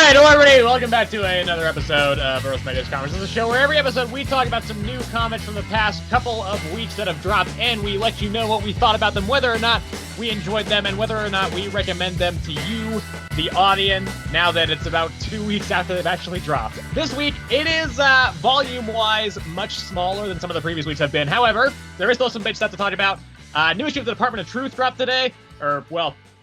Alright, hello everybody, welcome back to another episode of Earth Megas Comics. This is a show where every episode we talk about some new comics from the past couple of weeks that have dropped, and we let you know what we thought about them, whether or not we enjoyed them, and whether or not we recommend them to you, the audience, now that it's about 2 weeks after they've actually dropped. This week, it is, volume-wise, much smaller than some of the previous weeks have been. However, there is still some big stuff to talk about. New issue of the Department of Truth dropped today,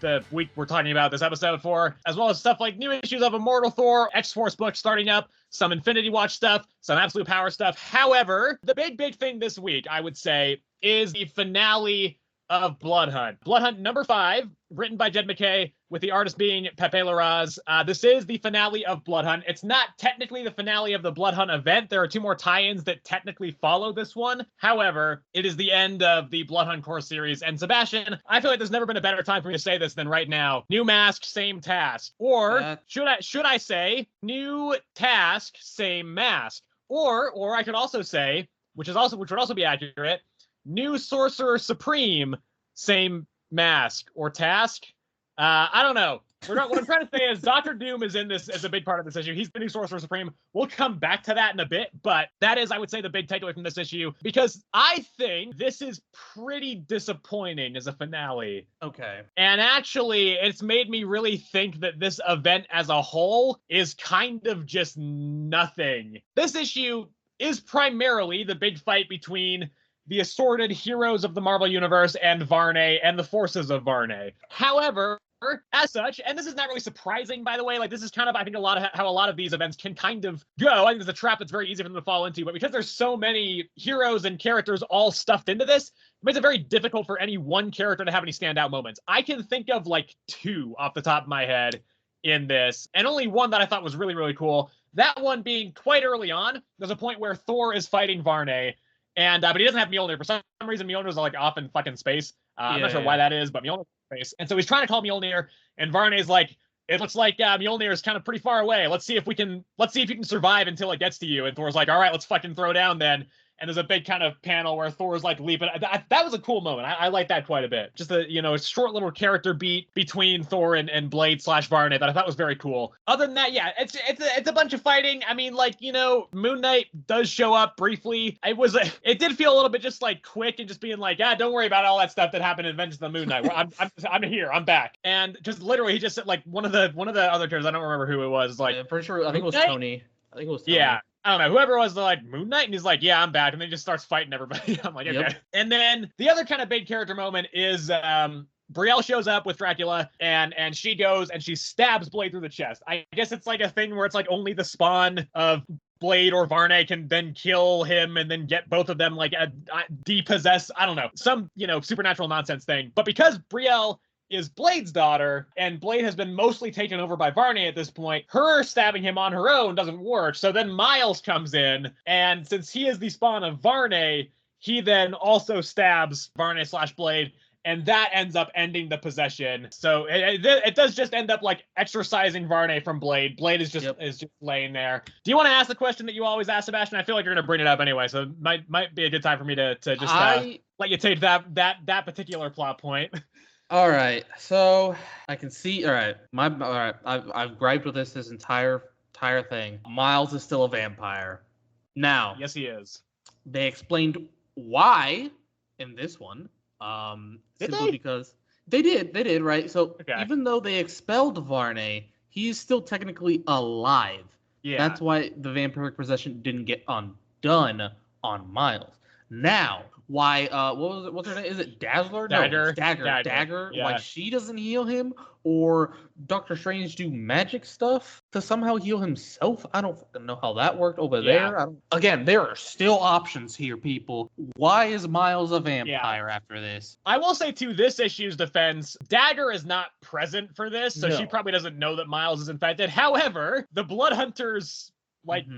the week we're talking about this episode for, as well as stuff like new issues of Immortal Thor, X-Force books starting up, some Infinity Watch stuff, some Absolute Power stuff. However, the big thing this week, I would say, is the finale of Blood Hunt. Blood Hunt number 5, written by Jed MacKay, with the artist being Pepe Larraz. This is the finale of Blood Hunt. It's not technically the finale of the Blood Hunt event. There are 2 more tie-ins that technically follow this one. However, it is the end of the Blood Hunt core series. And Sebastian, I feel like there's never been a better time for me to say this than right now. New mask, same task. Or should I say new task, same mask? Or I could also say, which would also be accurate, new Sorcerer Supreme, same mask or task. I don't know. What I'm trying to say is Doctor Doom is in this as a big part of this issue. He's the new Sorcerer Supreme. We'll come back to that in a bit, but that is, I would say, the big takeaway from this issue, because I think this is pretty disappointing as a finale. Okay. And actually, it's made me really think that this event as a whole is kind of just nothing. This issue is primarily the big fight between the assorted heroes of the Marvel Universe and Varney and the forces of Varney. However, as such, and this is not really surprising, by the way, like this is kind of, I think, how a lot of these events can kind of go. I think there's a trap that's very easy for them to fall into, but because there's so many heroes and characters all stuffed into this, it makes it very difficult for any one character to have any standout moments. I can think of like 2 off the top of my head in this, and only one that I thought was really, really cool. That one being quite early on. There's a point where Thor is fighting Varney, and but he doesn't have Mjolnir. For some reason, Mjolnir's like off in fucking space. I'm not sure why that is, but Mjolnir's in space. And so he's trying to call Mjolnir, and Varney's like, it looks like Mjolnir is kind of pretty far away. Let's see if you can survive until it gets to you. And Thor's like, all right, let's fucking throw down then. And there's a big kind of panel where Thor's like leaping. That was a cool moment. I like that quite a bit. Just a short little character beat between Thor and Blade / Varney that I thought was very cool. Other than that, yeah, it's a bunch of fighting. I mean, like, Moon Knight does show up briefly. It did feel a little bit just like quick and just being like, don't worry about all that stuff that happened in Adventures of the Moon Knight. I'm here. I'm back. And just literally, he just said, like, one of the other characters, I don't remember who it was. Like, I'm pretty sure. I think it was Tony. Yeah. I don't know, whoever was like, Moon Knight, and he's like, yeah, I'm back, and then he just starts fighting everybody. I'm like, okay. Yep. And then the other kind of big character moment is Brielle shows up with Dracula, and she goes and she stabs Blade through the chest. I guess it's like a thing where it's like only the spawn of Blade or Varney can then kill him and then get both of them like depossess. I don't know, some supernatural nonsense thing. But because Brielle is Blade's daughter, and Blade has been mostly taken over by Varney at this point, her stabbing him on her own doesn't work. So then Miles comes in, and since he is the spawn of Varney, he then also stabs Varney / Blade, and that ends up ending the possession. So it does just end up like exorcising Varney from Blade. Blade is just laying there. Do you want to ask the question that you always ask, Sebastian? I feel like you're going to bring it up anyway, so it might be a good time for me to just let you take that particular plot point. All right, so I can see. All right, I've griped with this entire thing. Miles is still a vampire. Now, yes, he is. They explained why in this one. Simply because they did, right? So even though they expelled Varney, he's still technically alive. Yeah, that's why the vampiric possession didn't get undone on Miles. Now, why what's her name? Is it Dazzler? Dagger. No, it's Dagger. Yeah. Why she doesn't heal him, or Doctor Strange do magic stuff to somehow heal himself? I don't fucking know how that worked over there. Again, there are still options here, people. Why is Miles a vampire after this? I will say, to this issue's defense, Dagger is not present for this, so she probably doesn't know that Miles is infected. However, the Blood Hunters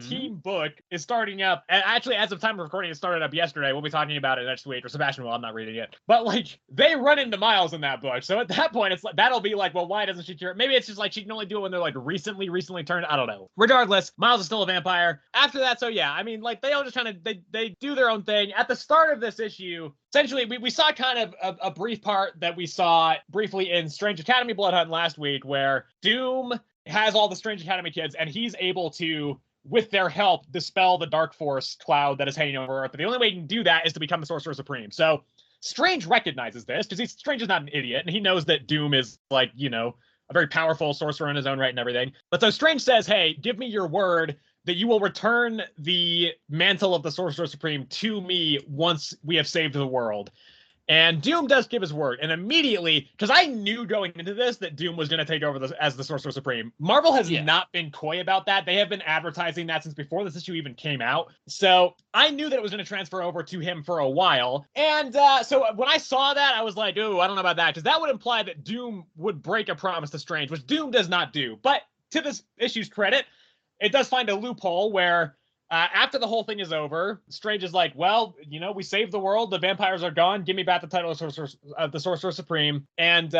team book is starting up. And actually, as of time of recording, it started up yesterday. We'll be talking about it next week, or Sebastian will. I'm not reading it. But they run into Miles in that book. So at that point, it's like, that'll be like, well, why doesn't she cure it? Maybe it's just like she can only do it when they're like recently turned. I don't know. Regardless, Miles is still a vampire. After that, so yeah, I mean, they all just kind of they do their own thing. At the start of this issue, essentially, we saw kind of a brief part that we saw briefly in Strange Academy Blood Hunt last week, where Doom has all the Strange Academy kids, and he's able to, with their help, dispel the dark force cloud that is hanging over Earth. But the only way he can do that is to become the Sorcerer Supreme. So Strange recognizes this, because Strange is not an idiot, and he knows that Doom is, like, you know, a very powerful sorcerer in his own right and everything. But so Strange says, hey, give me your word that you will return the mantle of the Sorcerer Supreme to me once we have saved the world. And Doom does give his word, and immediately, because I knew going into this that Doom was going to take over as the Sorcerer Supreme. Marvel has not been coy about that. They have been advertising that since before this issue even came out. So I knew that it was going to transfer over to him for a while. And so when I saw that, I was like, ooh, I don't know about that, because that would imply that Doom would break a promise to Strange, which Doom does not do. But to this issue's credit, it does find a loophole where after the whole thing is over, Strange is like, well, you know, we saved the world. The vampires are gone. Give me back the title of the Sorcerer Supreme. And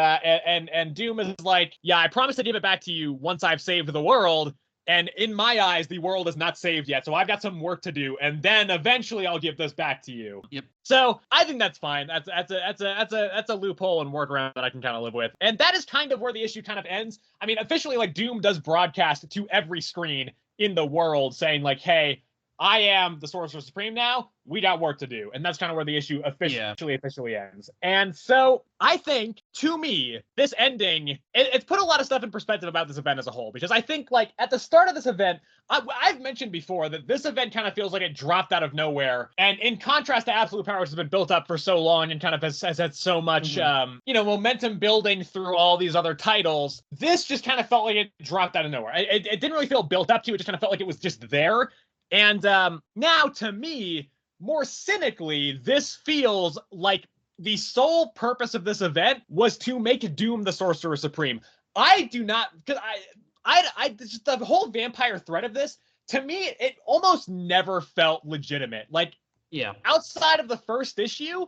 Doom is like, yeah, I promise to give it back to you once I've saved the world. And in my eyes, the world is not saved yet. So I've got some work to do. And then eventually I'll give this back to you. Yep. So I think that's fine. That's a loophole and workaround that I can kind of live with. And that is kind of where the issue kind of ends. I mean, officially, like, Doom does broadcast to every screen in the world saying, like, hey, I am the Sorcerer Supreme now. We got work to do. And that's kind of where the issue officially ends. And so I think, to me, this ending, it's put a lot of stuff in perspective about this event as a whole. Because I think, like, at the start of this event, I've mentioned before that this event kind of feels like it dropped out of nowhere. And in contrast to Absolute Power, which has been built up for so long and kind of has had so much, momentum building through all these other titles, this just kind of felt like it dropped out of nowhere. It didn't really feel built up to. It just kind of felt like it was just there. And now, to me, more cynically, this feels like the sole purpose of this event was to make Doom the Sorcerer Supreme. I do not, because I just the whole vampire threat of this, to me, it almost never felt legitimate. Like, outside of the first issue,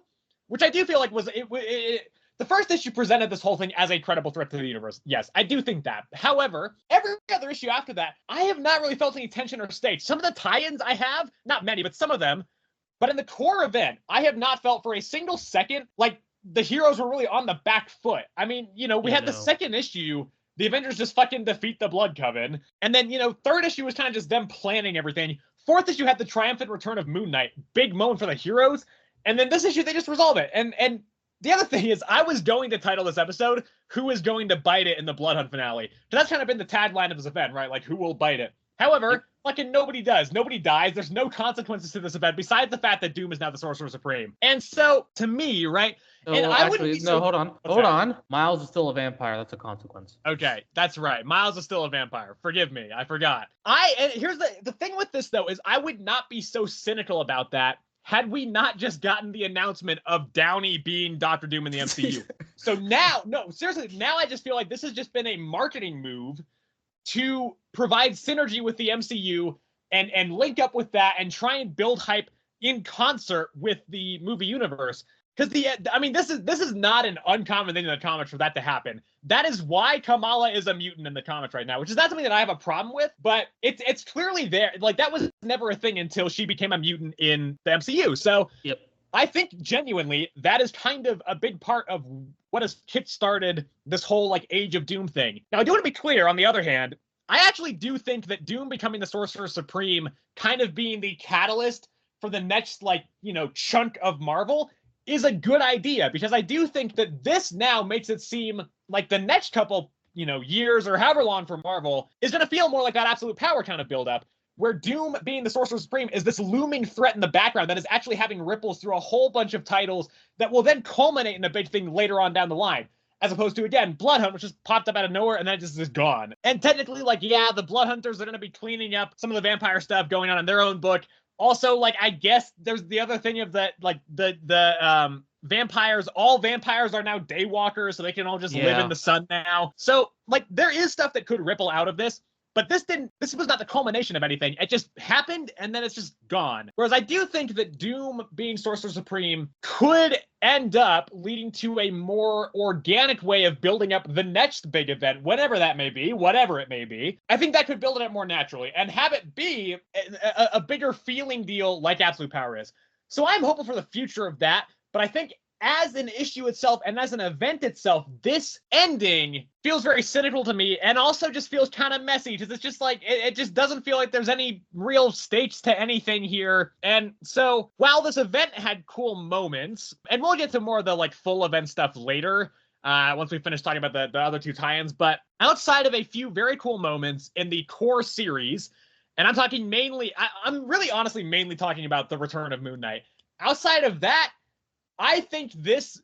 which I do feel like was the first issue presented this whole thing as a credible threat to the universe. Yes, I do think that. However, every other issue after that, I have not really felt any tension or stakes. Some of the tie-ins I have, not many, but some of them. But in the core event, I have not felt for a single second like the heroes were really on the back foot. I mean, we had the second issue, the Avengers just fucking defeat the Blood Coven. And then, third issue was kind of just them planning everything. Fourth issue had the triumphant return of Moon Knight. Big moment for the heroes. And then this issue, they just resolve it. And the other thing is, I was going to title this episode, Who is Going to Bite It in the Blood Hunt finale? Because that's kind of been the tagline of this event, right? Like, who will bite it? However, fucking nobody does. Nobody dies. There's no consequences to this event besides the fact that Doom is now the Sorcerer Supreme. And so, to me, right? Oh, and I wouldn't be hold on. Miles is still a vampire. That's a consequence. Okay, that's right. Miles is still a vampire. Forgive me. I forgot. And here's the thing with this, though, is I would not be so cynical about that had we not just gotten the announcement of Downey being Doctor Doom in the MCU. So now, no, seriously, now I just feel like this has just been a marketing move to provide synergy with the MCU and link up with that and try and build hype in concert with the movie universe. Because this is not an uncommon thing in the comics for that to happen. That is why Kamala is a mutant in the comics right now, which is not something that I have a problem with, but it's clearly there. Like, that was never a thing until she became a mutant in the MCU. So I think genuinely that is kind of a big part of what has kickstarted this whole, like, Age of Doom thing. Now, I do want to be clear, on the other hand, I actually do think that Doom becoming the Sorcerer Supreme, kind of being the catalyst for the next, chunk of Marvel, is a good idea, because I do think that this now makes it seem like the next couple, years or however long for Marvel is going to feel more like that Absolute Power kind of build-up, where Doom being the Sorcerer Supreme is this looming threat in the background that is actually having ripples through a whole bunch of titles that will then culminate in a big thing later on down the line. As opposed to, again, Blood Hunt, which just popped up out of nowhere and then it just is gone. And technically, the Blood Hunters are going to be cleaning up some of the vampire stuff going on in their own book. Also, I guess there's the other thing of that, the vampires, all vampires are now daywalkers, so they can all just live in the sun now. So, there is stuff that could ripple out of this, but this was not the culmination of anything. It just happened, and then it's just gone. Whereas I do think that Doom being Sorcerer Supreme could end up leading to a more organic way of building up the next big event, whatever that may be, whatever it may be. I think that could build it up more naturally and have it be a bigger feeling deal like Absolute Power is. So I'm hopeful for the future of that, but I think as an issue itself and as an event itself, this ending feels very cynical to me, and also just feels kind of messy, because it's just like it just doesn't feel like there's any real stakes to anything here. And so while this event had cool moments, and we'll get to more of the like full event stuff later, once we finish talking about the other two tie-ins, but outside of a few very cool moments in the core series, and I'm talking mainly, I'm really honestly mainly talking about the return of Moon Knight. Outside of that, I think this,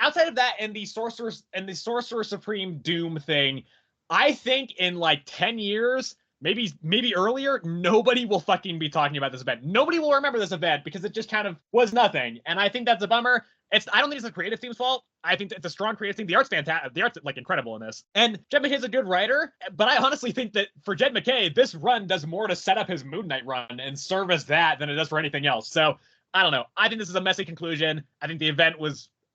outside of that and the Sorcerer Supreme Doom thing, I think in like 10 years, maybe earlier, nobody will fucking be talking about this event. Nobody will remember this event because it just kind of was nothing. And I think that's a bummer. I don't think it's the creative team's fault. I think it's a strong creative team. The art's fantastic. The art's like incredible in this. And Jed MacKay's a good writer, but I honestly think that for Jed MacKay, this run does more to set up his Moon Knight run and serve as that than it does for anything else. So I don't know. I think this is a messy conclusion. I think the event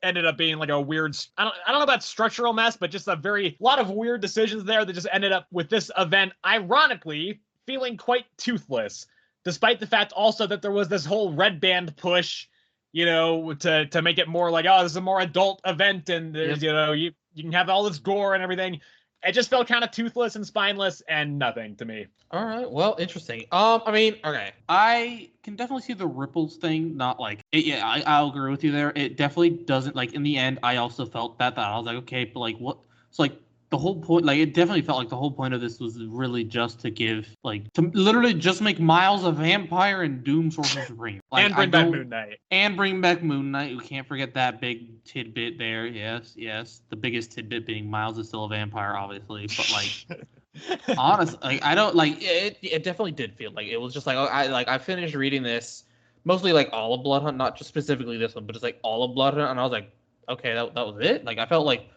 ended up being like a weird, I don't know about structural mess, but just a lot of weird decisions there that just ended up with this event, ironically, feeling quite toothless, despite the fact also that there was this whole red band push, to make it more like, oh, this is a more adult event, and there's, you can have all this gore and everything. It just felt kind of toothless and spineless and nothing to me. All right. Well, interesting. I mean, okay. I can definitely see the ripples thing. Not like, I'll agree with you there. It definitely doesn't, like, in the end, I also felt that I was like, okay, but like, what? It's like the whole point, like, it definitely felt like the whole point of this was really just to give, like, to literally just make Miles a vampire and Doom Sorcerer Supreme. Like, and bring back Moon Knight. And bring back Moon Knight. We can't forget that big tidbit there. Yes. The biggest tidbit being Miles is still a vampire, obviously. But, like, honestly, like, I don't, like, it definitely did feel like, it was just like, I finished reading this, mostly, like, all of Bloodhunt, not just specifically this one, but just, like, all of Bloodhunt, and I was like, okay, that was it? Like, I felt like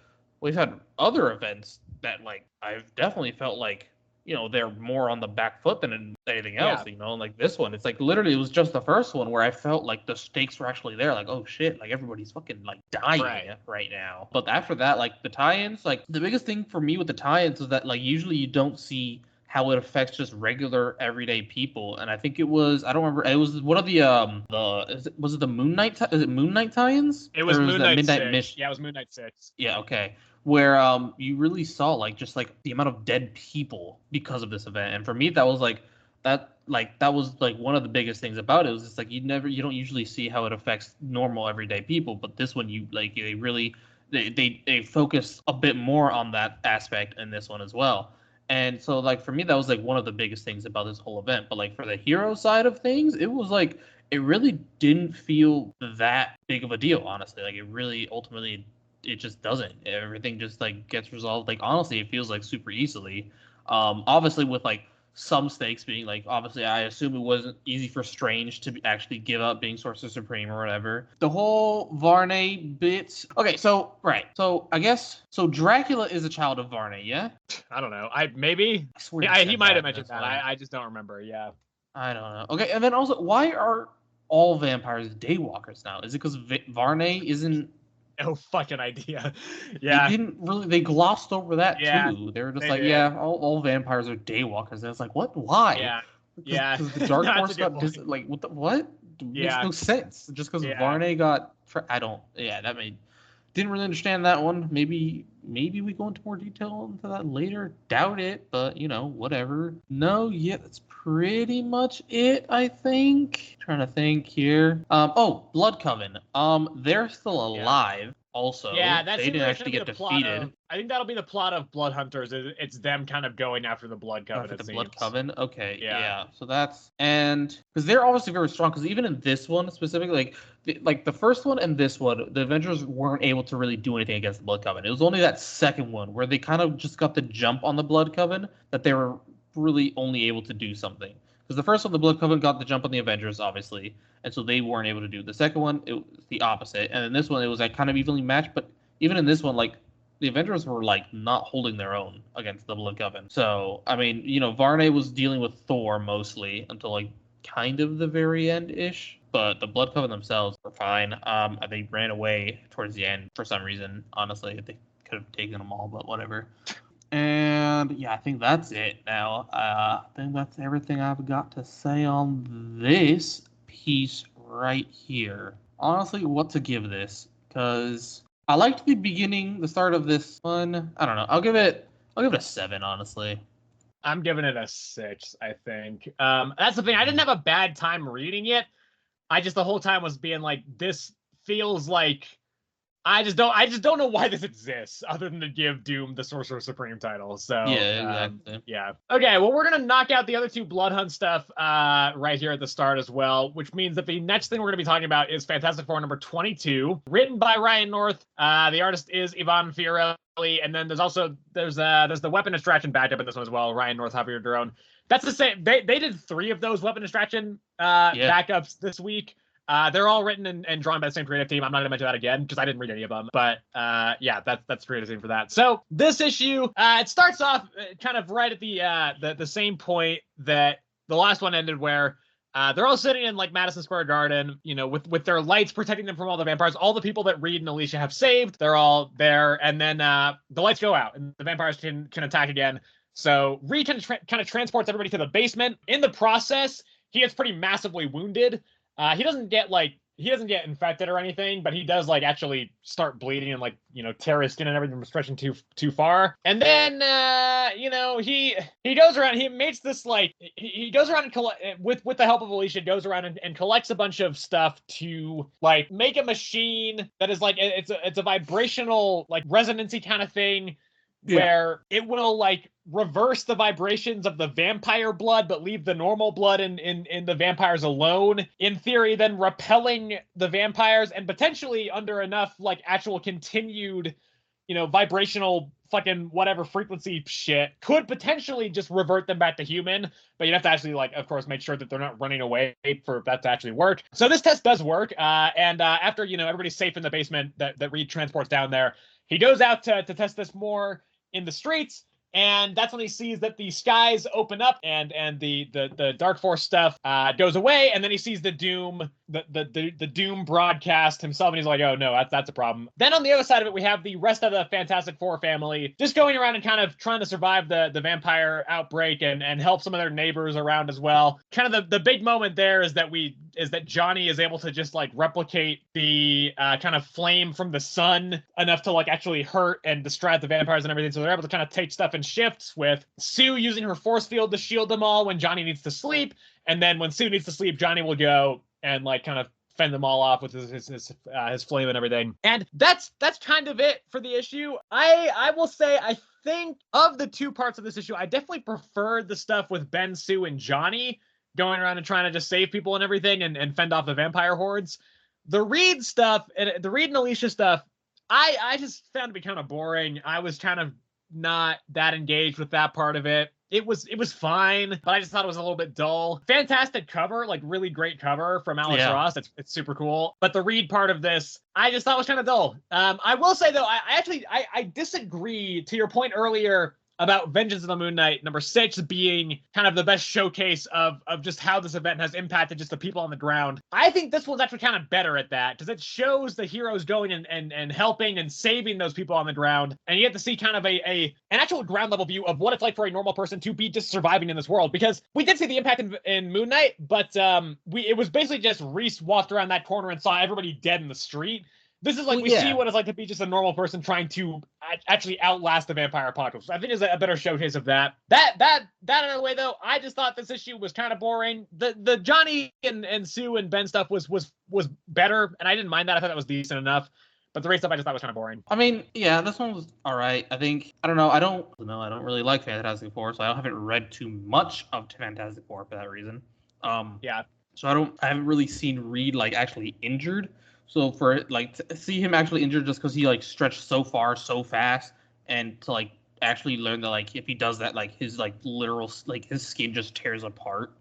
we've had other events that, like, I've definitely felt like, they're more on the back foot than anything else, and like this one, it's like literally it was just the first one where I felt like the stakes were actually there, like, oh shit, like everybody's fucking like dying right now. But after that, like the tie-ins, like the biggest thing for me with the tie-ins is that, like, usually you don't see how it affects just regular everyday people, and I think it was, I don't remember, it was one of the was it the Moon Knight, is it Moon Knight tie-ins? It was Moon Knight 6. Yeah, it was Moon Knight 6. Yeah, okay. Where you really saw like just like the amount of dead people because of this event, and for me that was like that was like one of the biggest things about it. It was just like you don't usually see how it affects normal everyday people, but this one you like they really they focus a bit more on that aspect in this one as well. And so like for me that was like one of the biggest things about this whole event. But like for the hero side of things, it was like it really didn't feel that big of a deal, honestly. Like it really ultimately it just doesn't. Everything just like gets resolved. Like honestly, it feels like super easily. Obviously with like some stakes being like, obviously I assume it wasn't easy for Strange to actually give up being Sorcerer Supreme or whatever. The whole Varney bit. Okay, so right. So I guess so. Dracula is a child of Varney, yeah. I don't know. Maybe. I swear he might have mentioned that. I just don't remember. Yeah. I don't know. Okay, and then also, why are all vampires daywalkers now? Is it because Varney isn't? No fucking idea. Yeah. They glossed over that too. They were just like, yeah, all vampires are daywalkers. And it's like, what? Why? Yeah. Because the Dark Force got like, what? Makes no sense. Just because Varney got, didn't really understand that one. Maybe we go into more detail into that later. Doubt it, but whatever. No, that's pretty much it, I think. Trying to think here. Blood Coven. They're still alive. Also, they didn't actually get defeated. I think that'll be the plot of Blood Hunters. It's them kind of going after the Blood Coven. After the Blood Coven? Okay, yeah. So that's, and because they're obviously very strong, because even in this one specifically, like the first one and this one, the Avengers weren't able to really do anything against the Blood Coven. It was only that second one where they kind of just got the jump on the Blood Coven that they were really only able to do something. Because the first one, the Blood Coven got the jump on the Avengers, obviously, and so they weren't able to do. The second one, it was the opposite, and in this one, it was like kind of evenly matched. But even in this one, like the Avengers were like not holding their own against the Blood Coven. So I mean, Varney was dealing with Thor mostly until like kind of the very end ish. But the Blood Coven themselves were fine. They ran away towards the end for some reason. Honestly, they could have taken them all, but whatever. And yeah, I think that's it now. I think that's everything I've got to say on this piece right here. Honestly, what to give this? because I liked the start of this one. I don't know. I'll give it a 7, honestly. I'm giving it a 6, I think. That's the thing. I didn't have a bad time reading it. I just the whole time was being like, this feels like I just don't know why this exists other than to give Doom the Sorcerer Supreme title. So yeah, exactly. Yeah. Okay, well, we're gonna knock out the other 2 Bloodhunt stuff right here at the start as well, which means that the next thing we're gonna be talking about is Fantastic Four number 22, written by Ryan North. The artist is Ivan Fiorelli, and then there's the weapon distraction backup in this one as well. Ryan North, Javier Durón. That's the same. They did 3 of those weapon distraction backups this week. They're all written and drawn by the same creative team. I'm not going to mention that again because I didn't read any of them. But yeah, that's the creative team for that. So this issue, it starts off kind of right at the same point that the last one ended, where they're all sitting in like Madison Square Garden, with their lights protecting them from all the vampires. All the people that Reed and Alicia have saved, they're all there. And then the lights go out and the vampires can attack again. So Reed kind of transports everybody to the basement. In the process, he gets pretty massively wounded. He doesn't get infected or anything, but he does like actually start bleeding and tear his skin and everything from stretching too far. And then he goes around. He makes this he goes around and with the help of Alicia, goes around and collects a bunch of stuff to make a machine that is it's a vibrational resonancy kind of thing. Yeah. Where it will reverse the vibrations of the vampire blood, but leave the normal blood in the vampires alone. In theory, then repelling the vampires and potentially under enough actual continued, vibrational fucking whatever frequency shit could potentially just revert them back to human. But you'd have to actually of course make sure that they're not running away for that to actually work. So this test does work. And after everybody's safe in the basement that Reed transports down there, he goes out to test this more in the streets, and that's when he sees that the skies open up and the Dark Force stuff goes away, and then he sees the Doom Doom broadcast himself, and he's like, oh no, that's a problem. Then on the other side of it, we have the rest of the Fantastic Four family just going around and kind of trying to survive the vampire outbreak and help some of their neighbors around as well. Kind of the big moment there is that Johnny is able to just replicate the kind of flame from the sun enough to actually hurt and distract the vampires and everything. So they're able to kind of take stuff in shifts, with Sue using her force field to shield them all when Johnny needs to sleep, and then when Sue needs to sleep, Johnny will go and kind of fend them all off with his flame and everything. And that's kind of it for the issue. I will say, I think of the 2 parts of this issue, I definitely preferred the stuff with Ben, Sue, and Johnny going around and trying to just save people and everything and fend off the vampire hordes. The Reed stuff, the Reed and Alicia stuff, I just found to be kind of boring. I was kind of not that engaged with that part of it. It was fine, but I just thought it was a little bit dull. Fantastic cover, really great cover from Alex Ross. It's super cool. But the Reed part of this, I just thought was kind of dull. I will say though, I disagree to your point earlier about Vengeance of the Moon Knight number 6 being kind of the best showcase of just how this event has impacted just the people on the ground. I think this one's actually kind of better at that, because it shows the heroes going and helping and saving those people on the ground, and you get to see kind of an actual ground level view of what it's like for a normal person to be just surviving in this world. Because we did see the impact in Moon Knight, but it was basically just Reese walked around that corner and saw everybody dead in the street. This is we see what it's like to be just a normal person trying to actually outlast the vampire apocalypse. I think it's a better showcase of that. That in a way though, I just thought this issue was kind of boring. The Johnny and Sue and Ben stuff was better, and I didn't mind that. I thought that was decent enough. But the Reed stuff I just thought was kind of boring. I mean, yeah, this one was all right. I don't really like Fantastic Four, so I haven't read too much of Fantastic Four for that reason. Yeah. So I haven't really seen Reed actually injured. So for to see him actually injured just because he stretched so far so fast, and to actually learn that if he does that his literal his skin just tears apart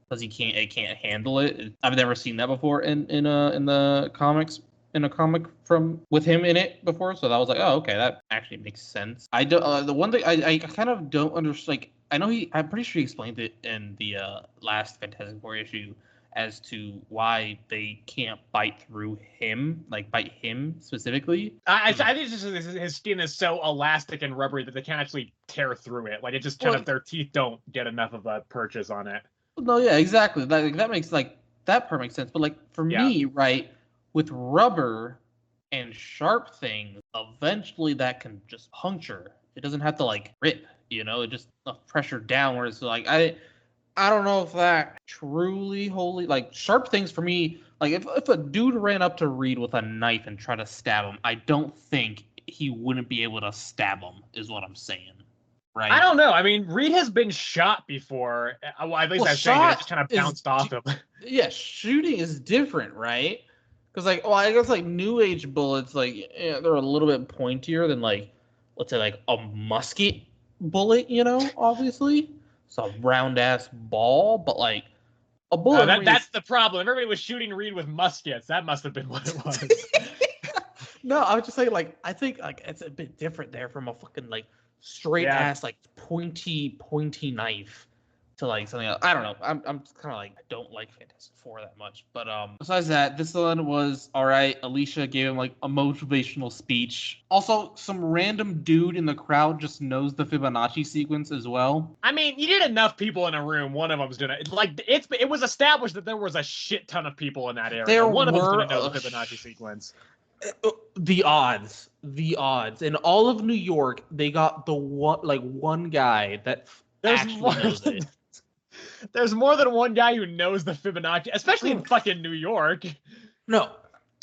because it can't handle it. I've never seen that before in the comics, in a comic with him in it before. So that was oh, okay, that actually makes sense. I don't the one thing I kind of don't understand, I know I'm pretty sure he explained it in the last Fantastic Four issue as to why they can't bite through him, bite him specifically. I think it's just his skin is so elastic and rubbery that they can't actually tear through it. It just kind of, their teeth don't get enough of a purchase on it. No, yeah, exactly. That makes that part makes sense. But for me, right, with rubber, and sharp things, eventually that can just puncture. It doesn't have to like rip, it just pressure down where it's like I don't know if that truly wholly like sharp things for me, like if a dude ran up to Reed with a knife and tried to stab him, I don't think he wouldn't be able to stab him, is what I'm saying. Right. I don't know. I mean, Reed has been shot before. Well, at least I was saying it just kind of bounced off him. Yeah, shooting is different, right? Because I guess like new age bullets, like they're a little bit pointier than like, let's say like a musket bullet, obviously. It's a round ass ball, but like a bullet. That's the problem. Everybody was shooting Reed with muskets. That must have been what it was. No, I was just saying like I think like it's a bit different there from a fucking like straight ass like pointy knife to like something else. I don't know. I'm kind of like I don't like Fantastic Four that much, but besides that, this one was all right. Alicia gave him like a motivational speech. Also, some random dude in the crowd just knows the Fibonacci sequence as well. I mean, you get enough people in a room. One of them's doing it. Like it was established that there was a shit ton of people in that area. One of them's gonna know the Fibonacci sequence. The odds in all of New York, they got the one guy that knows it. There's more than one guy who knows the Fibonacci, especially in fucking New York. No,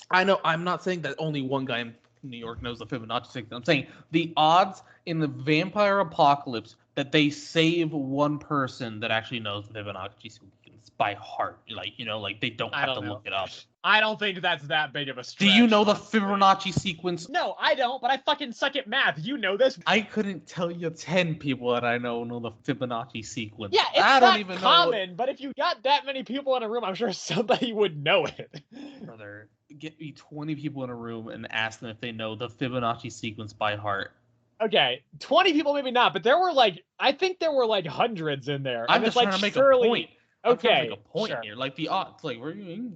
I know. I'm not saying that only one guy in New York knows the Fibonacci sequence. I'm saying the odds in the vampire apocalypse that they save one person that actually knows the Fibonacci sequence by heart. Like they don't have to look it up. I don't think that's that big of a stretch. Do you know the Fibonacci sequence? No, I don't, but I fucking suck at math. You know this. I couldn't tell you 10 people that I know the Fibonacci sequence. Yeah, it's not common, but if you got that many people in a room, I'm sure somebody would know it. Brother, get me 20 people in a room and ask them if they know the Fibonacci sequence by heart. Okay, 20 people maybe not, but I think there were like hundreds in there. I'm just trying to make a point. Okay, make a point here. Like the odds, like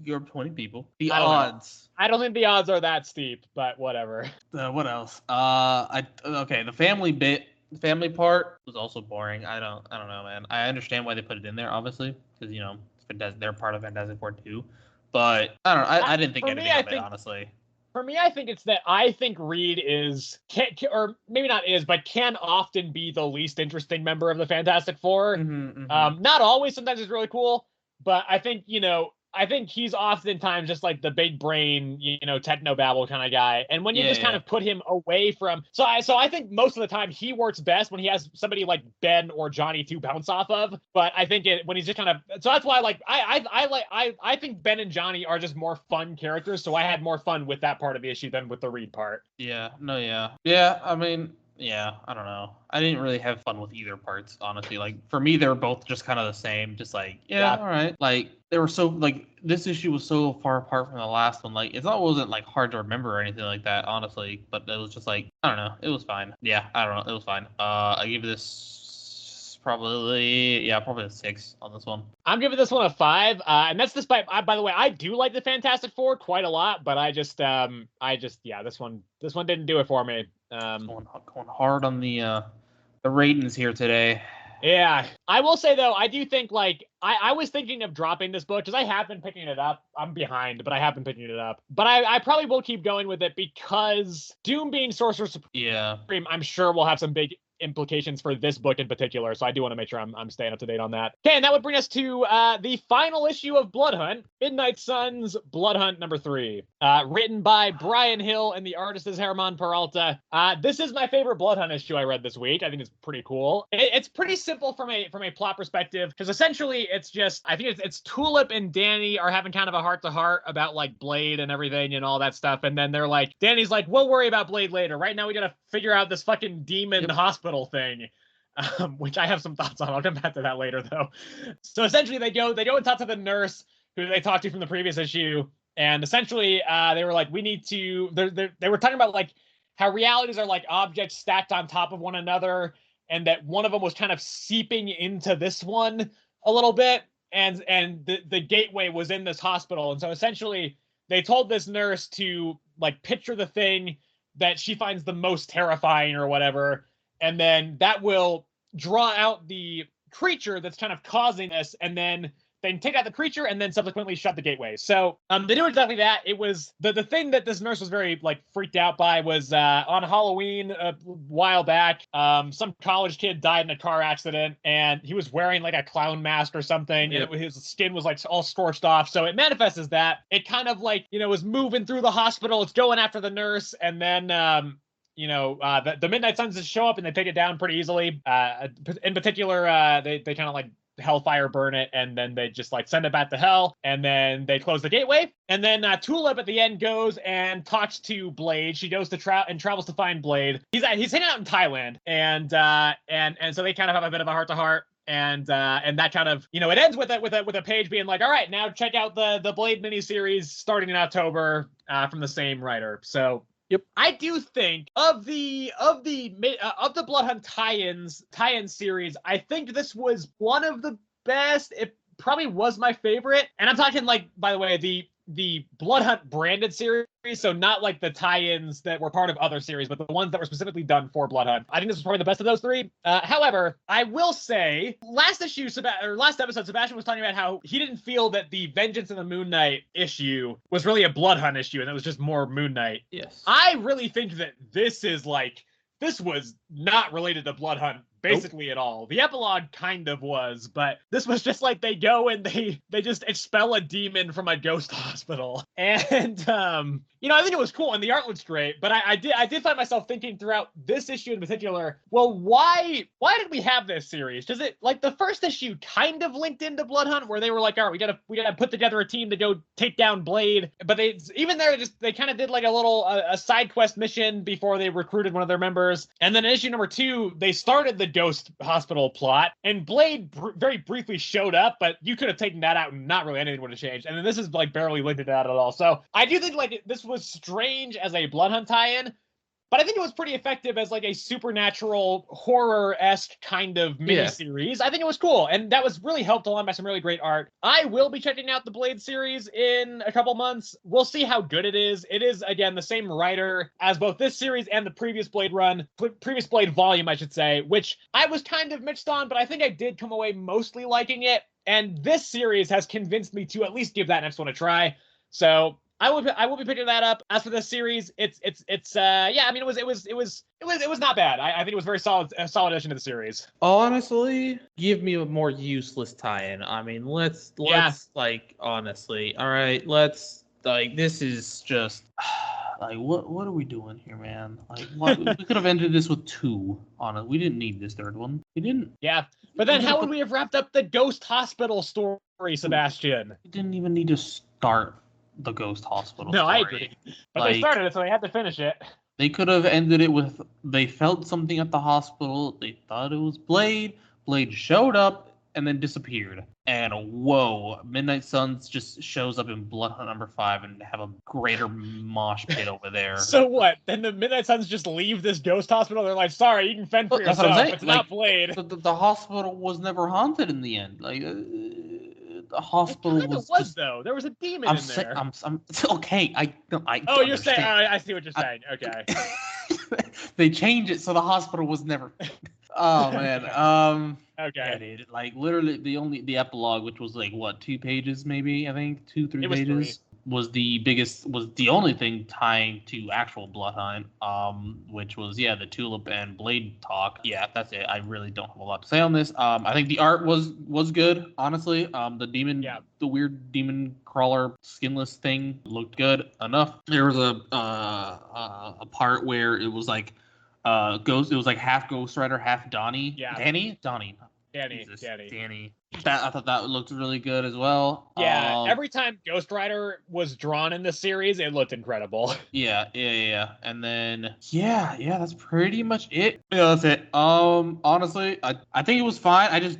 you're 20 people. The odds. I don't think the odds are that steep, but whatever. What else? The family bit, the family part was also boring. I don't know, man. I understand why they put it in there, obviously, because they're part of Fantastic Four too. But I don't know. I didn't think anything of it, honestly. For me, I think it's that I think Reed or maybe not is, but can often be the least interesting member of the Fantastic Four. Not always. Sometimes it's really cool, but I think he's oftentimes just like the big brain, technobabble kind of guy. And when you just kind of put him away from, so I think most of the time he works best when he has somebody like Ben or Johnny to bounce off of. But I think when he's just kind of, so that's why I think Ben and Johnny are just more fun characters. So I had more fun with that part of the issue than with the Reed part. Yeah. I mean. Yeah, I don't know. I didn't really have fun with either parts, honestly. Like, for me, they were both just kind of the same. Just like, all right. Like, they were so, like, this issue was so far apart from the last one. Like, it wasn't, like, hard to remember or anything like that, honestly. But it was just like, I don't know. It was fine. Yeah, I don't know. It was fine. I gave this probably a 6 on this one. I'm giving this one a 5. And that's despite, by the way, I do like the Fantastic Four quite a lot, but this one didn't do it for me. Going hard on the ratings here today. Yeah, I will say though, I do think like I was thinking of dropping this book because I have been picking it up. I'm behind, but I have been picking it up. But I probably will keep going with it because Doom being Sorcerer Supreme, I'm sure will have some big implications for this book in particular, so I do want to make sure I'm staying up to date on that. Okay, and that would bring us to the final issue of Blood Hunt, Midnight Suns Blood Hunt number 3, written by Brian Hill and the artist is Herman Peralta. This is my favorite Blood Hunt issue I read this week. I think it's pretty cool. It's pretty simple from a plot perspective, because essentially it's just, I think it's Tulip and Danny are having kind of a heart-to-heart about like Blade and everything and all that stuff, and then they're like, Danny's like, we'll worry about Blade later. Right now we gotta figure out this fucking demon hospital thing, which I have some thoughts on. I'll come back to that later, though. So essentially, they go and talk to the nurse who they talked to from the previous issue, and essentially, they were like, we need to. They were talking about like how realities are like objects stacked on top of one another, and that one of them was kind of seeping into this one a little bit, and the gateway was in this hospital, and so essentially, they told this nurse to like picture the thing that she finds the most terrifying or whatever. And then that will draw out the creature that's kind of causing this. And then they take out the creature and then subsequently shut the gateway. So they do exactly that. It was the thing that this nurse was very like freaked out by was on Halloween a while back, some college kid died in a car accident and he was wearing like a clown mask or something, and his skin was like all scorched off. So it manifests as that. It kind of like, was moving through the hospital. It's going after the nurse, and then the Midnight Suns just show up and they take it down pretty easily. In particular, they kind of like hellfire burn it, and then they just like send it back to hell, and then they close the gateway. And then Tulip at the end goes and talks to Blade. She goes to travels to find Blade. He's hanging out in Thailand, and so they kind of have a bit of a heart-to-heart. And that kind of, it ends with a page being like, all right, now check out the Blade miniseries starting in October from the same writer. So yep, I do think of the Blood Hunt tie-in series, I think this was one of the best. It probably was my favorite, and I'm talking like, by the way, the Blood Hunt branded series, so not like the tie-ins that were part of other series, but the ones that were specifically done for Blood Hunt. I think this was probably the best of those three. However, I will say, last episode, Sebastian was talking about how he didn't feel that the Vengeance of the Moon Knight issue was really a Blood Hunt issue, and it was just more Moon Knight. Yes. I really think that this was not related to Blood Hunt basically at all. The epilogue kind of was, but this was just like they go and they just expel a demon from a ghost hospital. And I think it was cool and the art looks great, but I did find myself thinking throughout this issue in particular, well, why did we have this series? Does it, like, the first issue kind of linked into Blood Hunt where they were like, all right, we gotta put together a team to go take down Blade, but they kind of did like a little a side quest mission before they recruited one of their members. And then in issue number 2, they started the ghost hospital plot, and Blade very briefly showed up, but you could have taken that out and not really anything would have changed. And then this is like barely linked to that at all. So I do think like this was strange as a Blood Hunt tie-in, but I think it was pretty effective as like a supernatural horror-esque kind of miniseries. I think it was cool, and that was really helped along by some really great art. I will be checking out the Blade series in a couple months. We'll see how good it is. It is, again, the same writer as both this series and the previous Blade volume, I should say, which I was kind of mixed on, but I think I did come away mostly liking it. And this series has convinced me to at least give that next one a try. So I will be picking that up. As for this series, it was not bad. I think it was a solid addition to the series. Honestly, give me a more useless tie-in. I mean, let's like, honestly, all right, let's, like, this is just like, what are we doing here, man? Like, what? We could have ended this with 2 on it. We didn't need this third one. We didn't. Yeah, but then how would we have wrapped up the Ghost Hospital story, Sebastian? We didn't even need to start the Ghost Hospital story. I agree. But they started it, so they had to finish it. They could have ended it with, they felt something at the hospital, they thought it was Blade showed up and then disappeared. And whoa, Midnight Suns just shows up in Blood Hunt number 5 and have a greater mosh pit over there. So what? Then the Midnight Suns just leave this ghost hospital? They're like, sorry, you can fend for yourself. That's what I'm saying. It's like, not Blade. The hospital was never haunted in the end. Like, the hospital was though. There was a demon in there. I'm okay. I you're saying. I see what you're saying. Okay. They changed it so the hospital was never. Oh man. Okay. Yeah, dude, like literally the epilogue, which was like what, 2 pages maybe, I think 2-3 pages. Was the only thing tying to actual Blood Hunt, which was the Tulip and Blade talk. Yeah, that's it. I really don't have a lot to say on this. I think the art was good, honestly. The weird demon crawler skinless thing looked good enough. There was a part where it was like Ghost. It was like half Ghost Rider, half Donnie. Yeah. Danny. Danny. I thought that looked really good as well. Yeah, every time Ghost Rider was drawn in the series, it looked incredible. Yeah. And then that's pretty much it. Yeah, that's it. Honestly, I think it was fine. I just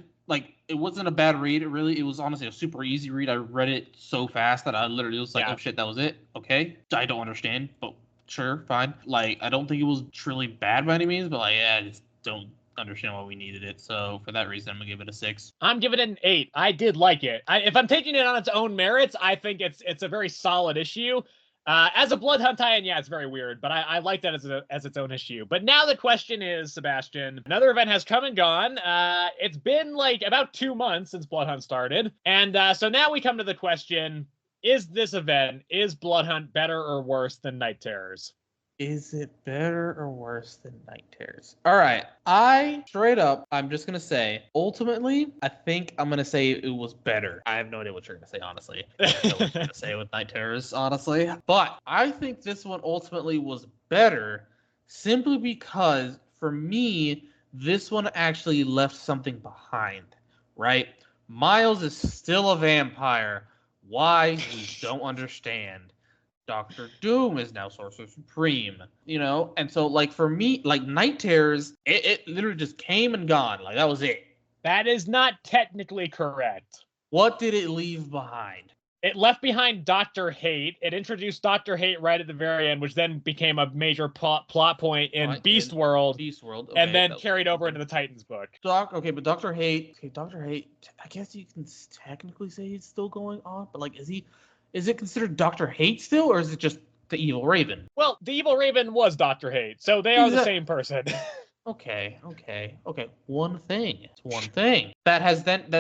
it wasn't a bad read. It was honestly a super easy read. I read it so fast that I literally was like, oh shit, that was it. Okay, I don't understand, but sure, fine. I don't think it was truly bad by any means, but I just don't understand why we needed it. So for that reason, I'm gonna give it a 6. I'm giving it an 8. I did like it. If I'm taking it on its own merits, I think it's a very solid issue. As a Blood Hunt tie-in, yeah, it's very weird, but I like that as its own issue. But now the question is, Sebastian, another event has come and gone. It's been like about 2 months since Blood Hunt started, and so now we come to the question: is Blood Hunt better or worse than Night Terrors? Is it better or worse than Night Terrors? All right. I'm just going to say, ultimately, I think I'm going to say it was better. I have no idea what you're going to say, honestly. I don't know what you're going to say with Night Terrors, honestly. But I think this one ultimately was better simply because, for me, this one actually left something behind, right? Miles is still a vampire. Why? We don't understand. Dr. Doom is now Sorcerer Supreme, And so, like, for me, like, Night Terrors, it literally just came and gone. Like, that was it. That is not technically correct. What did it leave behind? It left behind Dr. Hate. It introduced Dr. Hate right at the very end, which then became a major plot point in Beast World. Okay, and then carried over into the Titans book. But Dr. Hate, I guess you can technically say he's still going on, but, like, is it considered Dr. Hate still, or is it just the Evil Raven? Well, the Evil Raven was Dr. Hate, so they are the same person. Okay. One thing. It's one thing. That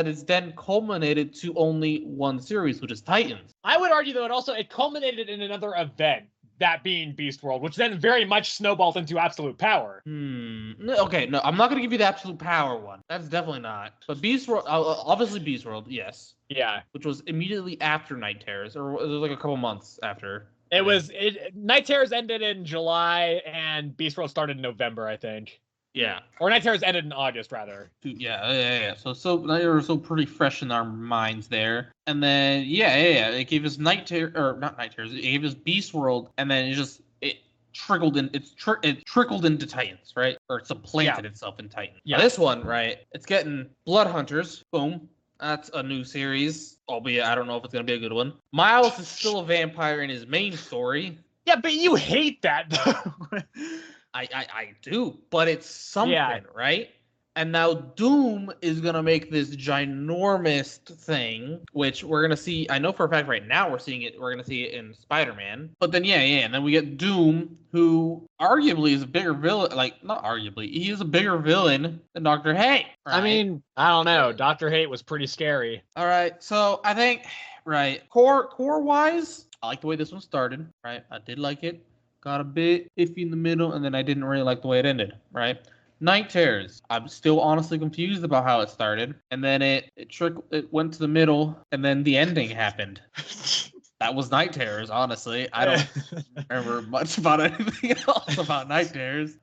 is then culminated to only one series, which is Titans. I would argue, though, it culminated in another event, that being Beast World, which then very much snowballed into Absolute Power. Okay, no, I'm not going to give you the Absolute Power one. That's definitely not. But Beast World, obviously Beast World, yes. Yeah. Which was immediately after Night Terrors, or it was like a couple months after. Night Terrors ended in July, and Beast World started in November, I think. Yeah. Or Night Terrors ended in August, rather. Yeah. So they were so pretty fresh in our minds there. And then, it gave us not Night Terrors, it gave us Beast World, and then it trickled into Titans, right? Or it supplanted itself in Titans. Yeah. Now this one, right, it's getting Blood Hunters, boom. That's a new series, albeit I don't know if it's going to be a good one. Miles is still a vampire in his main story. Yeah, but you hate that, though. I do, but it's something, right? And now Doom is going to make this ginormous thing, which we're going to see. I know for a fact right now we're going to see it in Spider-Man. But then, and then we get Doom, who arguably is a bigger villain. Like, not arguably, he is a bigger villain than Dr. Hate. Right? I mean, I don't know. Dr. Hate was pretty scary. All right, so I think, right, core-wise, I like the way this one started, right? I did like it. Got a bit iffy in the middle, and then I didn't really like the way it ended, right? Night Terrors. I'm still honestly confused about how it started, and then it went to the middle, and then the ending happened. That was Night Terrors, honestly. I don't remember much about anything else about Night Terrors.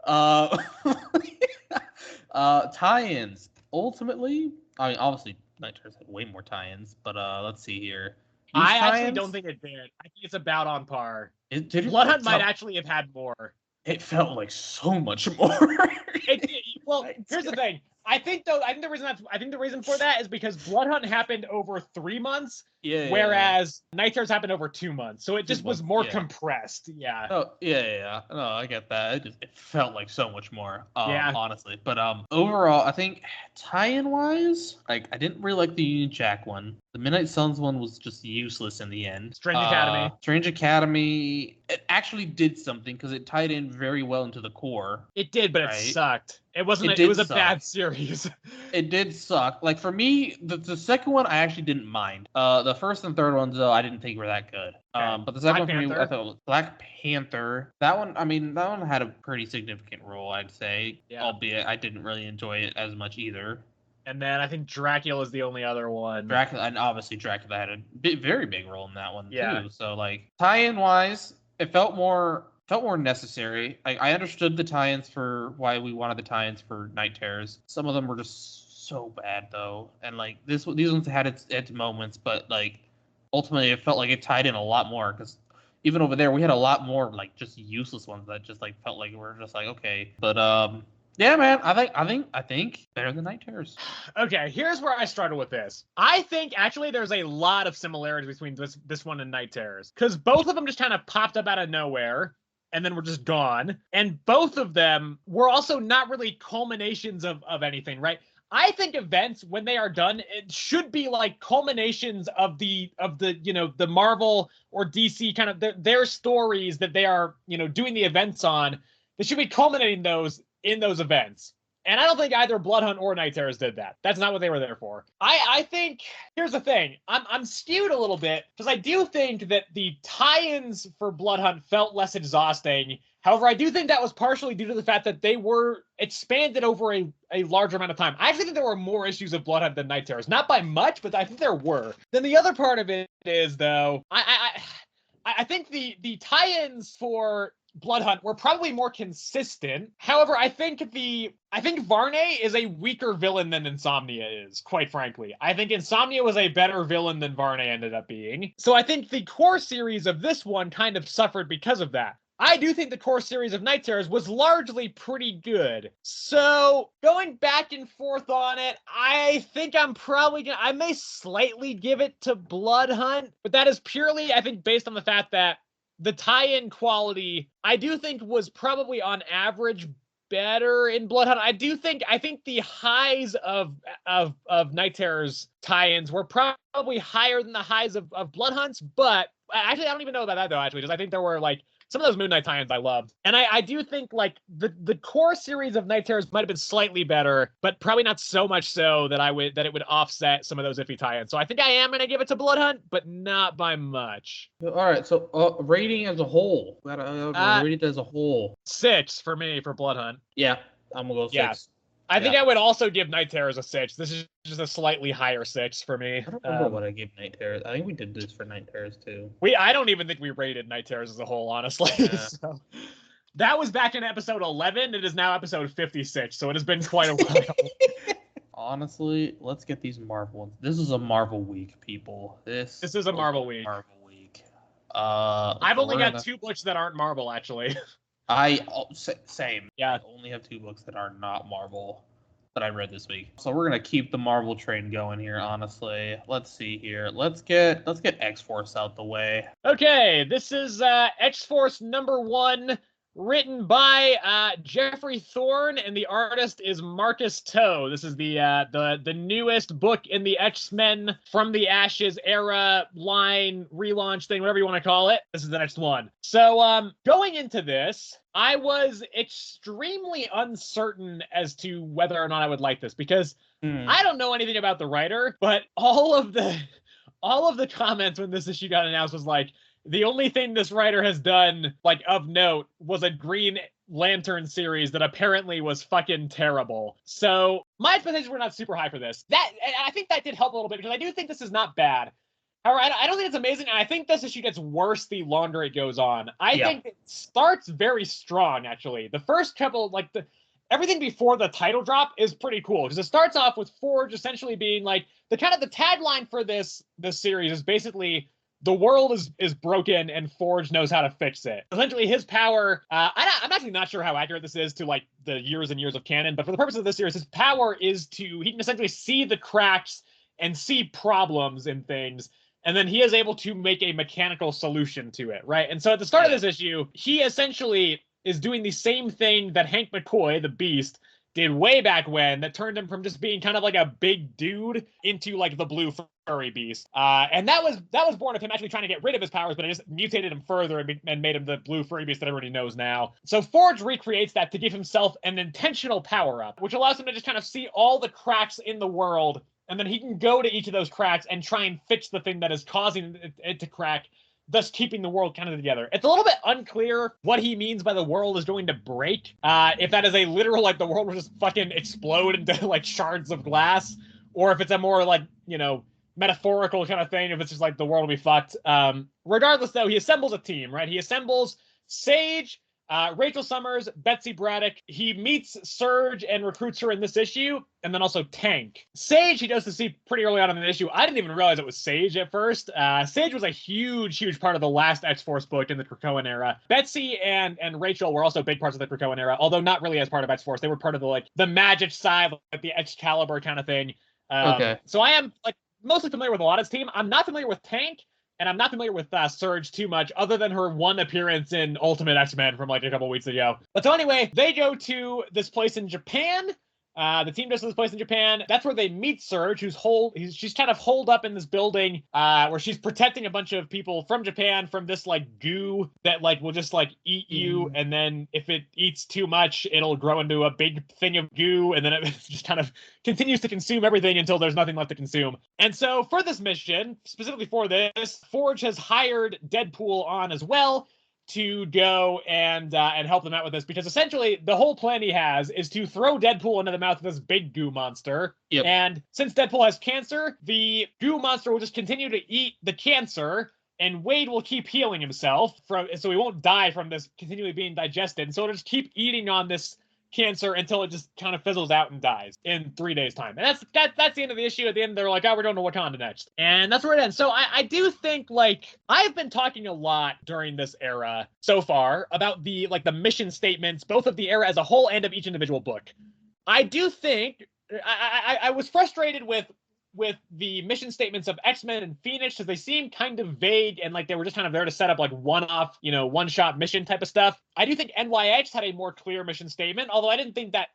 Tie-ins. Ultimately, I mean, obviously, Night Terrors had way more tie-ins, but let's see here. I actually don't think it did. I think it's about on par. Blood Hunt might actually have had more. It felt like so much more. Here's the thing. I think the reason for that is because Blood Hunt happened over 3 months, whereas Night Terrors happened over 2 months. So it just was more compressed. Yeah. Oh, yeah. No, I get that. It felt like so much more, honestly. But overall, I think tie-in wise, like, I didn't really like the Union Jack one. The Midnight Suns one was just useless in the end. Strange Academy. Strange Academy, it actually did something because it tied in very well into the core. It did, but it sucked. It wasn't. It was a bad series. It did suck. Like, for me, the second one I actually didn't mind. The first and third ones, though, I didn't think were that good. But the second one for me, I thought was Black Panther. That one had a pretty significant role, I'd say. Yeah. Albeit I didn't really enjoy it as much either. And then I think Dracula is the only other one. Dracula had a very big role in that one too. So, like, tie-in wise, it felt more necessary. I understood the tie-ins for why we wanted the tie-ins for Night Terrors. Some of them were just so bad though, and like these ones had its moments, but like ultimately it felt like it tied in a lot more because even over there we had a lot more like just useless ones that just like felt like we're just like okay, but yeah, man, I think better than Night Terrors. Okay, here's where I struggle with this. I think actually there's a lot of similarities between this one and Night Terrors because both of them just kind of popped up out of nowhere and then were just gone. And both of them were also not really culminations of anything, right? I think events, when they are done, it should be like culminations of the the Marvel or DC kind of their stories that they are doing the events on. They should be culminating those in those events. And I don't think either Bloodhunt or Night Terrors did that. That's not what they were there for. I think, here's the thing. I'm skewed a little bit because I do think that the tie-ins for Bloodhunt felt less exhausting. However, I do think that was partially due to the fact that they were expanded over a larger amount of time. I actually think there were more issues of Bloodhunt than Night Terrors. Not by much, but I think there were. Then the other part of it is, though, I think the tie-ins for Bloodhunt were probably more consistent. However, I think Varney is a weaker villain than Insomnia is, quite frankly. I think Insomnia was a better villain than Varney ended up being. So I think the core series of this one kind of suffered because of that. I do think the core series of Night Terrors was largely pretty good. So going back and forth on it, I think I may slightly give it to Bloodhunt, but that is purely, I think, based on the fact that the tie-in quality, I do think, was probably on average better in Bloodhunt. I think the highs of Night Terror's tie-ins were probably higher than the highs of Bloodhunt's, but actually I don't even know about that though, actually, because I think there were like some of those Moon Knight tie-ins I loved. And I do think like the core series of Night Terrors might have been slightly better, but probably not so much so that it would offset some of those iffy tie-ins. So I think I am going to give it to Bloodhunt, but not by much. All right, so rating as a whole. Rate it as a whole. 6 for me for Bloodhunt. Yeah, I'm going to go 6. Yeah. I think I would also give Night Terrors a 6. This is just a slightly higher 6 for me. I don't remember what I gave Night Terrors. I think we did this for Night Terrors too. I don't even think we rated Night Terrors as a whole, honestly. Yeah. So, that was back in episode 11. It is now episode 56, so it has been quite a while. Honestly, let's get these Marvel ones. This is a Marvel week, people. This is a Marvel week. I've only got 2 books that aren't Marvel, actually. Same. Yeah. I only have 2 books that are not Marvel that I read this week. So we're gonna keep the Marvel train going here, honestly. Let's see here. Let's get X-Force out the way. Okay, this is X-Force #1, written by Jeffrey Thorne, and the artist is Marcus Toe. This is the newest book in the X-Men From the Ashes era line, relaunch thing, whatever you want to call it. This is the next one. So going into this, I was extremely uncertain as to whether or not I would like this, because I don't know anything about the writer, but all of the comments when this issue got announced was like, the only thing this writer has done, like, of note, was a Green Lantern series that apparently was fucking terrible. So my expectations were not super high for this. I think that did help a little bit, because I do think this is not bad. However, I don't think it's amazing, and I think this issue gets worse the longer it goes on. I think it starts very strong, actually. The first couple, like, everything before the title drop is pretty cool, because it starts off with Forge essentially being like, the tagline for this series is basically, the world is broken and Forge knows how to fix it. Essentially, his power, I'm actually not sure how accurate this is to like the years and years of canon, but for the purpose of this series, his power is he can essentially see the cracks and see problems in things, and then he is able to make a mechanical solution to it, right? And so at the start of this issue, he essentially is doing the same thing that Hank McCoy, the Beast, did way back when, that turned him from just being kind of like a big dude into like the blue furry beast. And that was born of him actually trying to get rid of his powers, but it just mutated him further and made him the blue furry beast that everybody knows now. So Forge recreates that to give himself an intentional power-up, which allows him to just kind of see all the cracks in the world, and then he can go to each of those cracks and try and fix the thing that is causing it to crack, thus keeping the world kind of together. It's a little bit unclear what he means by the world is going to break. If that is a literal, like, the world will just fucking explode into, like, shards of glass, or if it's a more, like, metaphorical kind of thing, if it's just, like, the world will be fucked. Regardless, though, he assembles a team, right? He assembles Sage, Rachel Summers, Betsy Braddock. He meets Surge and recruits her in this issue, and then also Tank. Sage, he does to see pretty early on in the issue. I didn't even realize it was Sage at first. Sage was a huge part of the last X-Force book in the Krakoan era. Betsy and Rachel were also big parts of the Krakoan era, although not really as part of X-Force. They were part of the magic side, like the Excalibur kind of thing. Okay. So I am, like, mostly familiar with a lot of his team. I'm not familiar with Tank, and I'm not familiar with Surge too much, other than her one appearance in Ultimate X-Men from like a couple weeks ago. But so anyway, they go to this place in Japan, The team does this place in Japan. That's where they meet Surge, she's kind of holed up in this building where she's protecting a bunch of people from Japan from this like goo that like will just like eat you, and then if it eats too much, it'll grow into a big thing of goo, and then it just kind of continues to consume everything until there's nothing left to consume. And so for this mission, specifically for this, Forge has hired Deadpool on as well to go and help them out with this, because essentially the whole plan he has is to throw Deadpool into the mouth of this big goo monster. Yep. And since Deadpool has cancer, the goo monster will just continue to eat the cancer, and Wade will keep healing himself so he won't die from this continually being digested. So it'll just keep eating on this cancer until it just kind of fizzles out and dies in 3 days' time. And that's the end of the issue. At the end, they're like, oh, we're going to Wakanda next. And that's where it ends. So I do think, like, I've been talking a lot during this era so far about the mission statements, both of the era as a whole and of each individual book. I do think I was frustrated with the mission statements of X-Men and Phoenix, because they seem kind of vague and like they were just kind of there to set up like one-off, one-shot mission type of stuff. I do think NYX had a more clear mission statement, although I didn't think that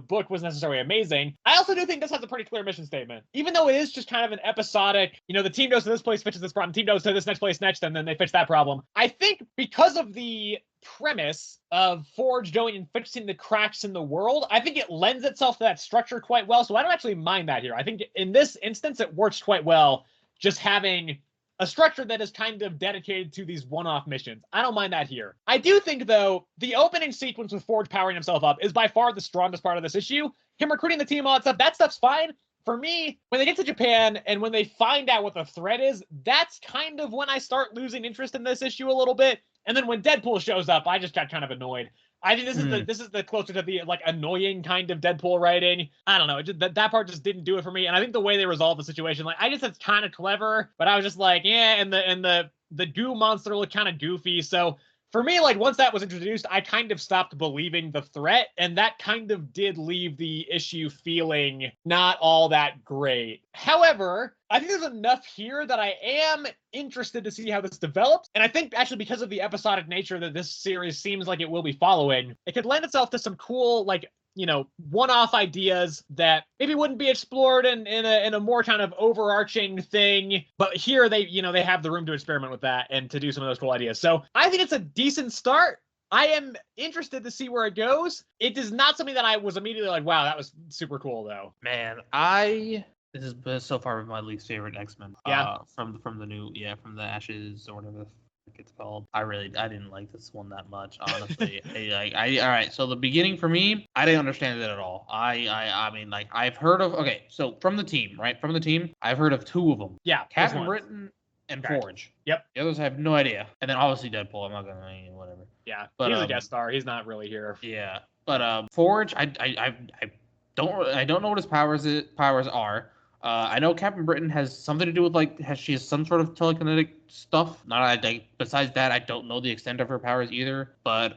book was necessarily amazing. I also do think this has a pretty clear mission statement, even though it is just kind of an episodic, the team goes to this place, fixes this problem, team goes to this next place next, and then they fix that problem. I think because of the premise of Forge going and fixing the cracks in the world, I think it lends itself to that structure quite well. So I don't actually mind that here. I think in this instance, it works quite well, just having a structure that is kind of dedicated to these one-off missions. I don't mind that here. I do think, though, the opening sequence with Forge powering himself up is by far the strongest part of this issue. Him recruiting the team, all that stuff's fine. For me, when they get to Japan and when they find out what the threat is, that's kind of when I start losing interest in this issue a little bit. And then when Deadpool shows up, I just got kind of annoyed. I think this is the closer to the like annoying kind of Deadpool writing. I don't know. That part just didn't do it for me. And I think the way they resolved the situation, like I guess it's kind of clever, but I was just like, yeah. And the goo monster looked kind of goofy. So for me, like once that was introduced, I kind of stopped believing the threat, and that kind of did leave the issue feeling not all that great. However, I think there's enough here that I am interested to see how this develops. And I think actually because of the episodic nature that this series seems like it will be following, it could lend itself to some cool, like, one-off ideas that maybe wouldn't be explored in a more kind of overarching thing. But here they have the room to experiment with that and to do some of those cool ideas. So I think it's a decent start. I am interested to see where it goes. It is not something that I was immediately like, wow, that was super cool, though. Man, this has been so far my least favorite X-Men. Yeah. From the new, from the Ashes or whatever it's called. I didn't like this one that much, honestly. All right. So the beginning for me, I didn't understand it at all. I mean, like I've heard of. Okay, so from the team, I've heard of two of them. Yeah. Captain Britain and Forge. Yep. The others I have no idea. And then obviously Deadpool. I'm not gonna whatever. Yeah. But he's a guest star. He's not really here. Yeah. But Forge, I don't know what his powers are. I know Captain Britain has something to do with she has some sort of telekinetic stuff. Besides that, I don't know the extent of her powers either. But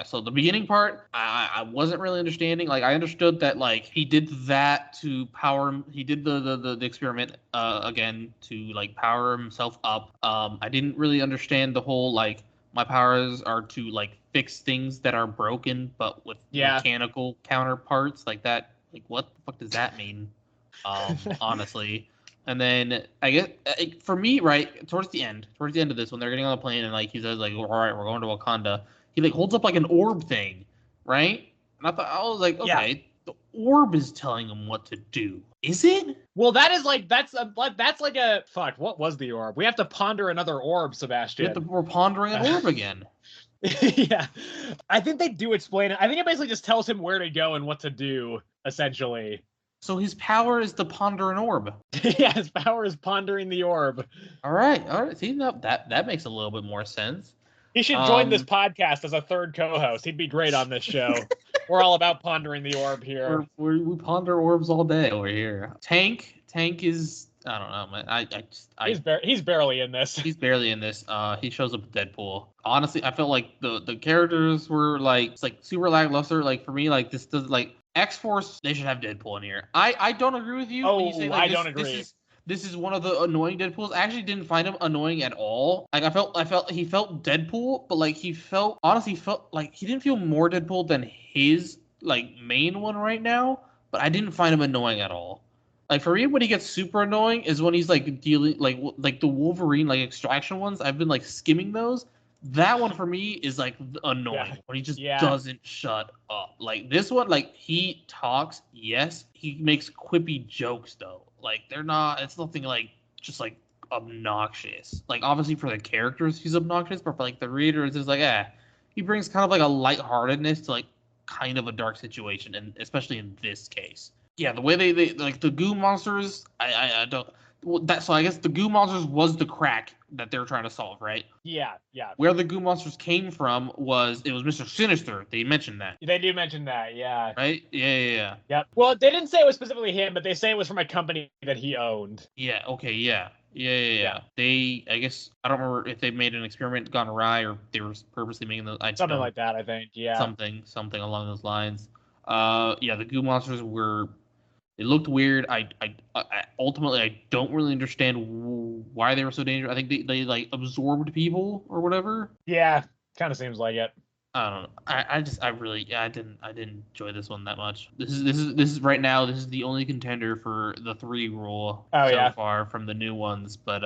so the beginning part, I wasn't really understanding. Like I understood that he did that to power him. He did the experiment again to power himself up. I didn't really understand the whole my powers are to fix things that are broken, but with mechanical counterparts like that. What the fuck does that mean? Honestly. And then I guess for me, towards the end of this, when they're getting on the plane and he says all right, we're going to Wakanda, he holds up an orb thing, right? And I was like, okay, the orb is telling him what to do. Is it? Well, that is that's like a fuck. What was the orb? We have to ponder another orb, Sebastian. We're pondering an orb again. Yeah, I think they do explain it. I think it basically just tells him where to go and what to do, essentially. So his power is to ponder an orb. Yeah, his power is pondering the orb. All right. See, that makes a little bit more sense. He should join this podcast as a third co-host. He'd be great on this show. We're all about pondering the orb here. We ponder orbs all day over here. Tank is, I don't know, man. He's barely in this. He's barely in this. He shows up with Deadpool. Honestly, I felt like the characters were super lackluster. For me, this does X-Force, they should have Deadpool in here. I don't agree with you. When you say, I don't agree. This is one of the annoying Deadpools. I actually didn't find him annoying at all. I felt he felt Deadpool, but he felt like he didn't feel more Deadpool than his main one right now. but I didn't find him annoying at all. Like for me, when he gets super annoying is when he's like dealing like the Wolverine like extraction ones. I've been like skimming those. That one for me is like annoying when he just doesn't shut up. Like this one, like he talks, yes, he makes quippy jokes though. Like they're not. It's nothing like just like obnoxious. Like obviously for the characters he's obnoxious, but for like the readers, it's like he brings kind of like a lightheartedness to like kind of a dark situation, and especially in this case. Yeah, the way they like the goo monsters, I don't. So I guess the goo monsters was the crack that they were trying to solve, right? Yeah. Where the goo monsters came from was Mr. Sinister. They mentioned that. They do mention that, yeah. Right? Yeah. Yep. Well, they didn't say it was specifically him, but they say it was from a company that he owned. Yeah. Okay. Yeah. They, I guess, I don't remember if they made an experiment gone awry or they were purposely making those. Something like that, I think. Yeah. Something along those lines. The goo monsters were. It looked weird. I ultimately I don't really understand why they were so dangerous. I think they like absorbed people or whatever. Yeah, kind of seems like it. I don't know. I didn't enjoy this one that much. This is right now. This is the only contender for the 3 rule so far from the new ones. But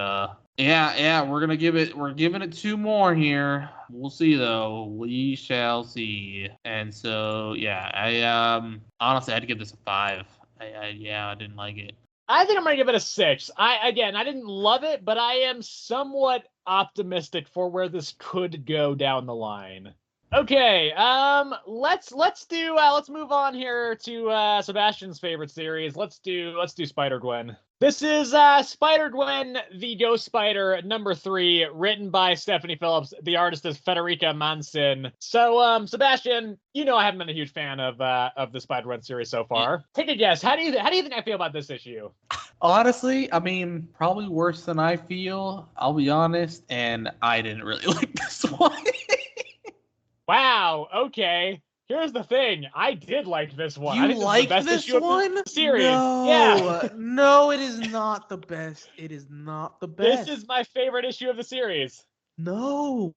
we're giving it 2 more here. We'll see though. We shall see. And so I honestly had to give this a 5. I didn't like it. I think I'm gonna give it a 6. I didn't love it, but I am somewhat optimistic for where this could go down the line. Okay, let's move on here to Sebastian's favorite series. Let's do Spider-Gwen. This is Spider-Gwen, the Ghost Spider, number 3, written by Stephanie Phillips. The artist is Federica Manson. So, Sebastian, I haven't been a huge fan of the Spider-Gwen series so far. Take a guess. How do you think I feel about this issue? Honestly, I mean, probably worse than I feel. I'll be honest, and I didn't really like this one. Wow. Okay. Here's the thing. I did like this one. You like this one? Series. No. Yeah. No, it is not the best. It is not the best. This is my favorite issue of the series. No.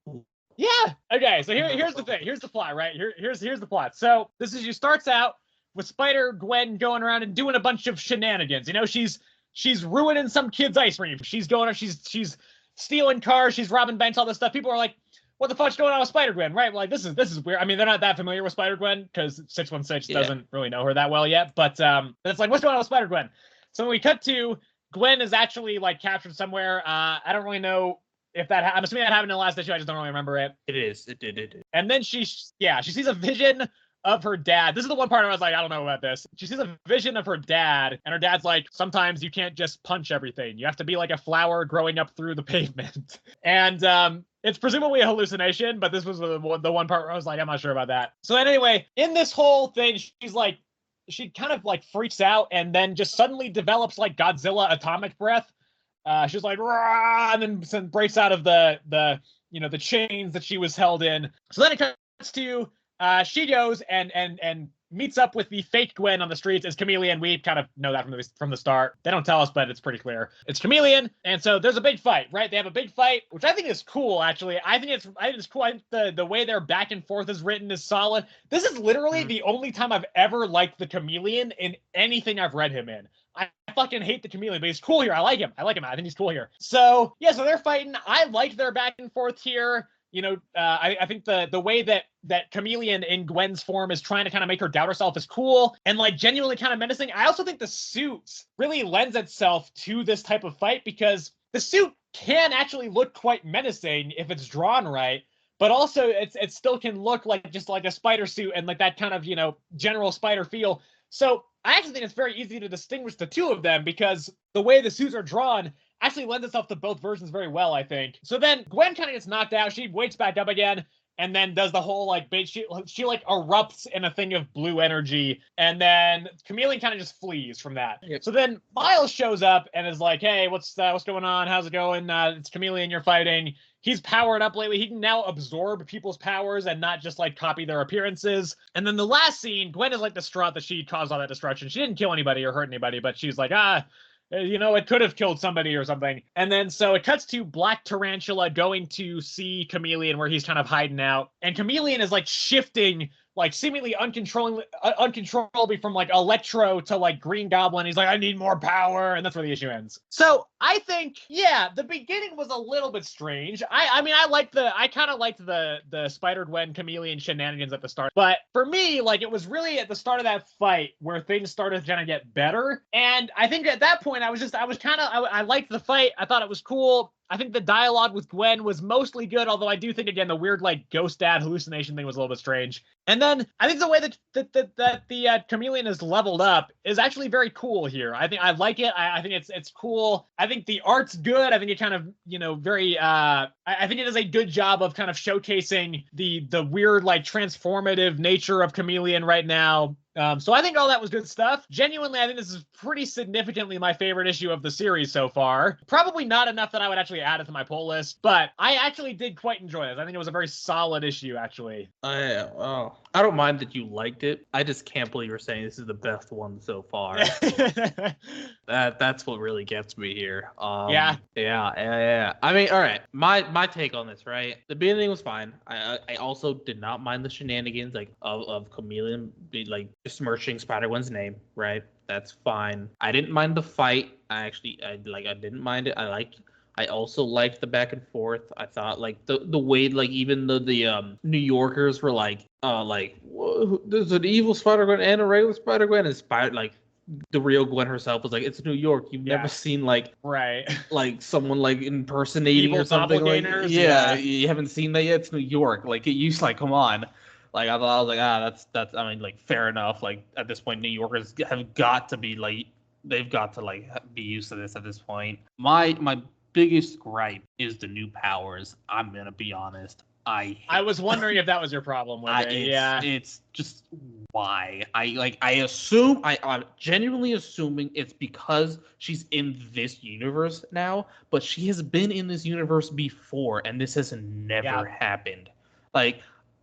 Yeah. Okay. So here's the thing. Here's the plot. Right. Here's the plot. So this issue starts out with Spider-Gwen going around and doing a bunch of shenanigans. She's ruining some kid's ice cream. She's stealing cars. She's robbing banks. All this stuff. People are like, what the fuck's going on with Spider-Gwen, right? Like, this is weird. I mean, they're not that familiar with Spider-Gwen because 616 doesn't really know her that well yet. But it's like, what's going on with Spider-Gwen? So when we cut to Gwen is actually like captured somewhere. I don't really know if that. I'm assuming that happened in the last issue. I just don't really remember it. It is. It did. And then she sees a vision of her dad. This is the one part I was like, I don't know about this. She sees a vision of her dad, and her dad's like, sometimes you can't just punch everything. You have to be like a flower growing up through the pavement. And it's presumably a hallucination, but this was the one part where I was like, I'm not sure about that. So then anyway, in this whole thing, she kind of like freaks out and then just suddenly develops like Godzilla atomic breath. She's like, rah, and then breaks out of the chains that she was held in. So then it cuts to she goes and meets up with the fake Gwen on the streets as Chameleon. We kind of know that from the start. They don't tell us, but it's pretty clear. It's Chameleon, and so there's a big fight, right? They have a big fight, which I think is cool, actually. I think it's cool. I think the way their back and forth is written is solid. This is literally the only time I've ever liked the Chameleon in anything I've read him in. I fucking hate the Chameleon, but he's cool here. I like him. I think he's cool here. So, yeah, so they're fighting. I liked their back and forth here. I think the way that Chameleon in Gwen's form is trying to kind of make her doubt herself is cool and like genuinely kind of menacing. I also think the suit really lends itself to this type of fight because the suit can actually look quite menacing if it's drawn right, but also it still can look like just like a spider suit and like that kind of, general spider feel. So I actually think it's very easy to distinguish the two of them because the way the suits are drawn actually lends itself to both versions very well, I think. So then Gwen kind of gets knocked out. She wakes back up again and then does the whole like she like erupts in a thing of blue energy. And then Chameleon kind of just flees from that. Yep. So then Miles shows up and is like, hey, what's going on? How's it going? It's Chameleon you're fighting. He's powered up lately. He can now absorb people's powers and not just like copy their appearances. And then the last scene, Gwen is like distraught that she caused all that destruction. She didn't kill anybody or hurt anybody, but she's like, it could have killed somebody or something. And then so it cuts to Black Tarantula going to see Chameleon where he's kind of hiding out. And Chameleon is like shifting like seemingly uncontrollably from like Electro to like Green Goblin. He's like, I need more power, and that's where the issue ends. So I think, yeah, the beginning was a little bit strange. I mean, I kind of liked the Spider-Gwen chameleon shenanigans at the start, but for me, like, it was really at the start of that fight where things started to kind of get better. And I think at that point, I liked the fight. I thought it was cool. I think the dialogue with Gwen was mostly good, although I do think, again, the weird, like, ghost dad hallucination thing was a little bit strange. And then I think the way that the chameleon is leveled up is actually very cool here. I think I like it. I think it's cool. I think the art's good. I think it kind of, very, I think it does a good job of kind of showcasing the weird, like, transformative nature of chameleon right now. So I think all that was good stuff. Genuinely, I think this is pretty significantly my favorite issue of the series so far. Probably not enough that I would actually add it to my poll list, but I actually did quite enjoy this. I think it was a very solid issue, actually. Well, I don't mind that you liked it. I just can't believe you're saying this is the best one so far. That's what really gets me here. Yeah. I mean, all right. My take on this, right? The beginning was fine. I also did not mind the shenanigans of Chameleon besmirching Spider-Gwen's name, right? That's fine. I didn't mind the fight. I didn't mind it. I also liked the back and forth. I thought the way even though the New Yorkers were there's an evil Spider-Gwen and a regular Spider-Gwen, and the real Gwen herself was like, it's New York. You've never seen someone impersonating evil or something. Yeah, you haven't seen that yet. It's New York. It used come on. I thought I was fair enough. At this point, New Yorkers have got to be they've got to be used to this at this point. My biggest gripe is the new powers. I'm gonna be honest. I was wondering if that was your problem with it. It's just why I'm genuinely assuming it's because she's in this universe now, but she has been in this universe before, and this has never happened.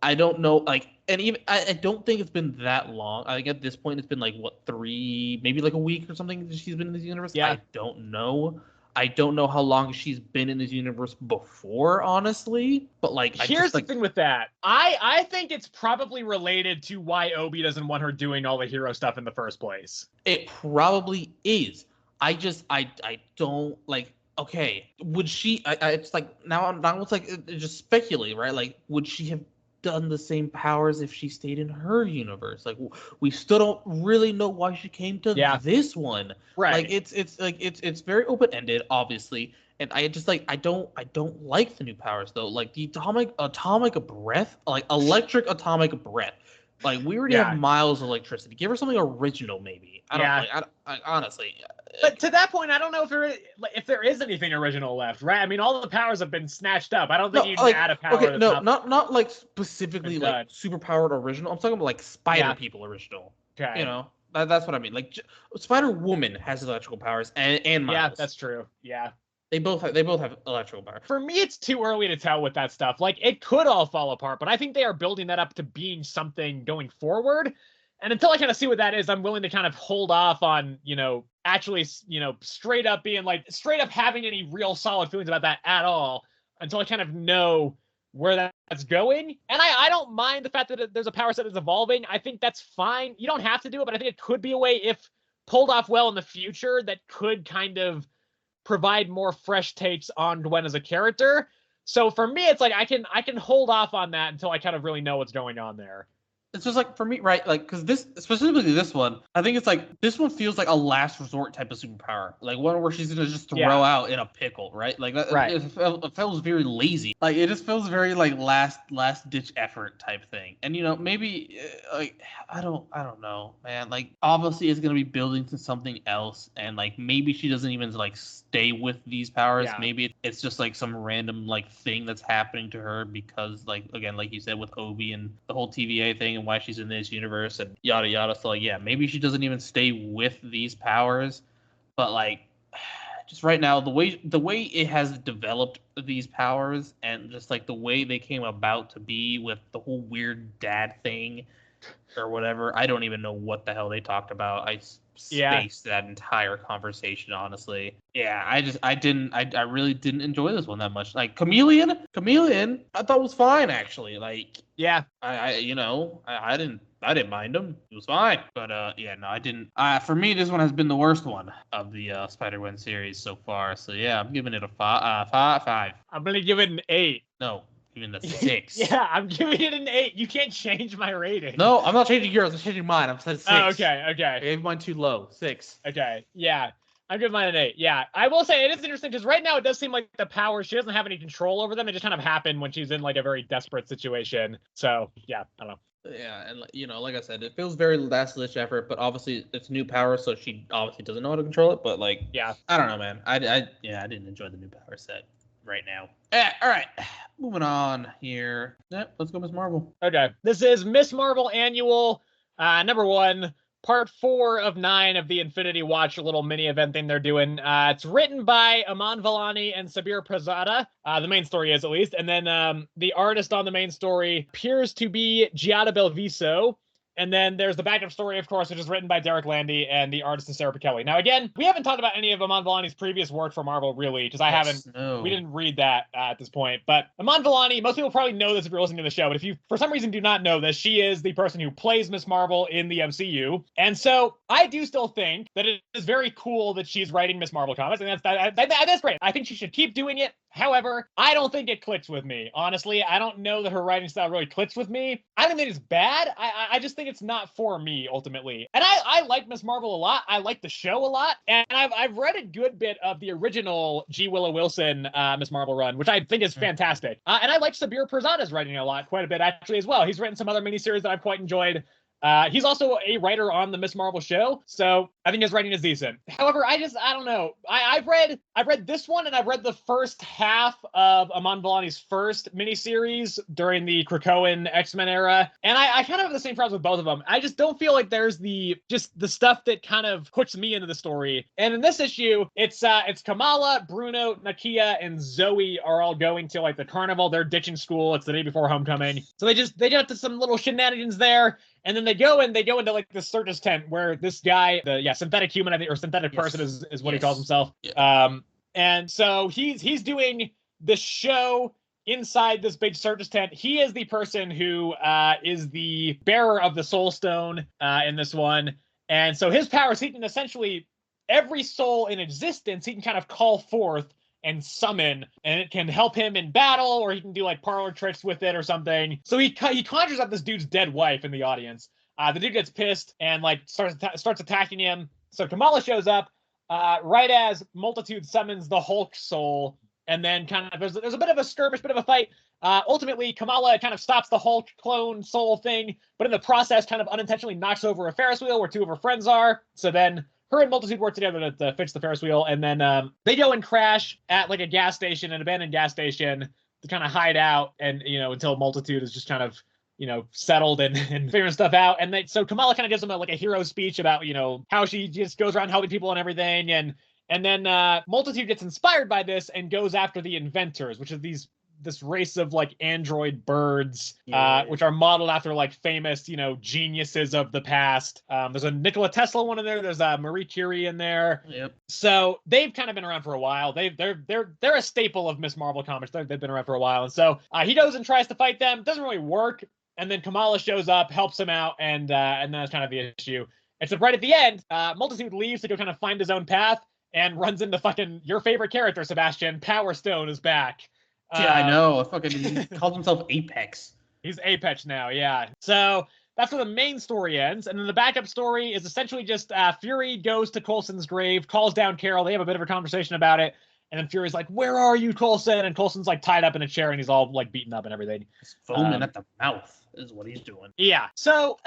I don't know, and even I don't think it's been that long. I think at this point it's been 3, maybe a week or something she's been in this universe. Yeah. I don't know how long she's been in this universe before, honestly. But here's the thing with that. I think it's probably related to why Obi doesn't want her doing all the hero stuff in the first place. It probably is. I don't okay, would she it's now it's just speculate, right? Would she have done the same powers if she stayed in her universe? We still don't really know why she came to this one, right? It's very open-ended, obviously, and I just I don't like the new powers though, the atomic breath, electric atomic breath. We already have Miles' electricity. Give her something original, maybe. I honestly. But to that point, I don't know if there is anything original left, right? I mean, all the powers have been snatched up. I don't think you can add a power. Okay, not specifically superpowered original. I'm talking about Spider People original. Okay. That's what I mean. Spider-Woman has electrical powers and Miles. Yeah, that's true. Yeah. They both have electrical power. For me, it's too early to tell with that stuff. It could all fall apart, but I think they are building that up to being something going forward. And until I kind of see what that is, I'm willing to kind of hold off on, actually, straight up having any real solid feelings about that at all until I kind of know where that's going. And I don't mind the fact that there's a power set that's evolving. I think that's fine. You don't have to do it, but I think it could be a way, if pulled off well in the future, that could kind of provide more fresh takes on Gwen as a character. So for me, it's I can hold off on that until I kind of really know what's going on there. It's just for me, right? Because specifically this one, I think it's this one feels like a last resort type of superpower, one where she's gonna just throw out in a pickle, right? That, right. It feels very lazy. It just feels very last ditch effort type thing. And maybe I don't know, man. Obviously it's gonna be building to something else, and maybe she doesn't even stay with these powers. Yeah. Maybe it's just some random thing that's happening to her because again, like you said with Obi and the whole TVA thing and why she's in this universe and yada yada. So maybe she doesn't even stay with these powers, but just right now the way it has developed these powers and just the way they came about to be with the whole weird dad thing or whatever. I don't even know what the hell they talked about. I spaced that entire conversation, honestly. Yeah, I really didn't enjoy this one that much. Like Chameleon, I thought was fine actually. Like, yeah, I didn't mind him. It was fine. But yeah, no, I didn't. For me, this one has been the worst one of the Spider-Gwen series so far. So yeah, I'm giving it a five. I'm gonna give it an 8. No, giving it a 6. Yeah, I'm giving it an 8. You can't change my rating. No, I'm not changing yours. I'm changing mine. I'm saying 6. Oh, okay. I gave mine too low. 6. Okay, yeah. I'm giving mine an 8. Yeah, I will say it is interesting because right now it does seem like the power, she doesn't have any control over them. It just kind of happened when she's in like a very desperate situation. So yeah, I don't know. Yeah, and like I said, it feels very last-ditch effort, but obviously it's new power, so she obviously doesn't know how to control it. But like, yeah, I don't know, man. I didn't enjoy the new power set right now. All right, moving on here. Yeah, let's go, Miss Marvel. Okay, this is Miss Marvel Annual, number 1. Part 4 of 9 of the Infinity Watch little mini event thing they're doing. It's written by Aman Vellani and Sabir Prasada. The main story is, at least. And then the artist on the main story appears to be Giada Belviso. And then there's the backup story, of course, which is written by Derek Landy, and the artist is Sarah Pichelli. Now, again, we haven't talked about any of Aman Vellani's previous work for Marvel, really, because we didn't read that at this point. But Aman Vellani, most people probably know this if you're listening to the show, but if you, for some reason, do not know this, she is the person who plays Miss Marvel in the MCU. And so I do still think that it is very cool that she's writing Miss Marvel comics, and that's great. I think she should keep doing it. However, I don't think it clicks with me. Honestly, I don't know that her writing style really clicks with me. I don't think it's bad. I just think it's not for me, ultimately. And I like Miss Marvel a lot. I like the show a lot. And I've read a good bit of the original G. Willow Wilson Miss Marvel run, which I think is fantastic. And I like Sabir Prasada's writing a lot, quite a bit, actually, as well. He's written some other miniseries that I've quite enjoyed. He's also a writer on the Miss Marvel show, so I think his writing is decent. However, I don't know. I've read this one, and I've read the first half of Aman Vellani's first miniseries during the Krakoan X-Men era, and I kind of have the same problems with both of them. I just don't feel like there's the stuff that kind of hooks me into the story. And in this issue, it's Kamala, Bruno, Nakia, and Zoe are all going to like the carnival. They're ditching school. It's the day before homecoming, so they get to some little shenanigans there. And then they go into like the circus tent where this guy, the synthetic human, I think, or synthetic person is what he calls himself. Yeah. And so he's doing the show inside this big circus tent. He is the person who is the bearer of the Soul Stone in this one. And so his powers, he can essentially, every soul in existence, he can kind of call forth and summon, and it can help him in battle, or he can do like parlor tricks with it or something. So he conjures up this dude's dead wife in the audience. The dude gets pissed and like starts attacking him. So Kamala shows up right as Multitude summons the Hulk soul, and then kind of there's a bit of a skirmish, bit of a fight. Ultimately, Kamala kind of stops the Hulk clone soul thing, but in the process kind of unintentionally knocks over a Ferris wheel where two of her friends are. So then her and Multitude work together to fix the Ferris wheel, and then they go and crash at like a gas station, an abandoned gas station, to kind of hide out, and until Multitude is just kind of settled and figuring stuff out. And so Kamala kind of gives them a hero speech about how she just goes around helping people and everything, and then Multitude gets inspired by this and goes after the Inventors, which is this race of like android birds, which are modeled after like famous, geniuses of the past. There's a Nikola Tesla one in there. There's a Marie Curie in there. Yep. So they've kind of been around for a while. They're a staple of Miss Marvel comics. They've been around for a while. And so he goes and tries to fight them. Doesn't really work. And then Kamala shows up, helps him out, and that's kind of the issue. Except right at the end, Multitude leaves to go kind of find his own path and runs into fucking your favorite character, Sebastian. Power Stone is back. Yeah, I know. He calls himself Apex. He's Apex now, yeah. So that's where the main story ends. And then the backup story is essentially just Fury goes to Coulson's grave, calls down Carol. They have a bit of a conversation about it. And then Fury's like, "Where are you, Coulson?" And Coulson's like tied up in a chair and he's all like beaten up and everything. He's foaming at the mouth is what he's doing. Yeah. So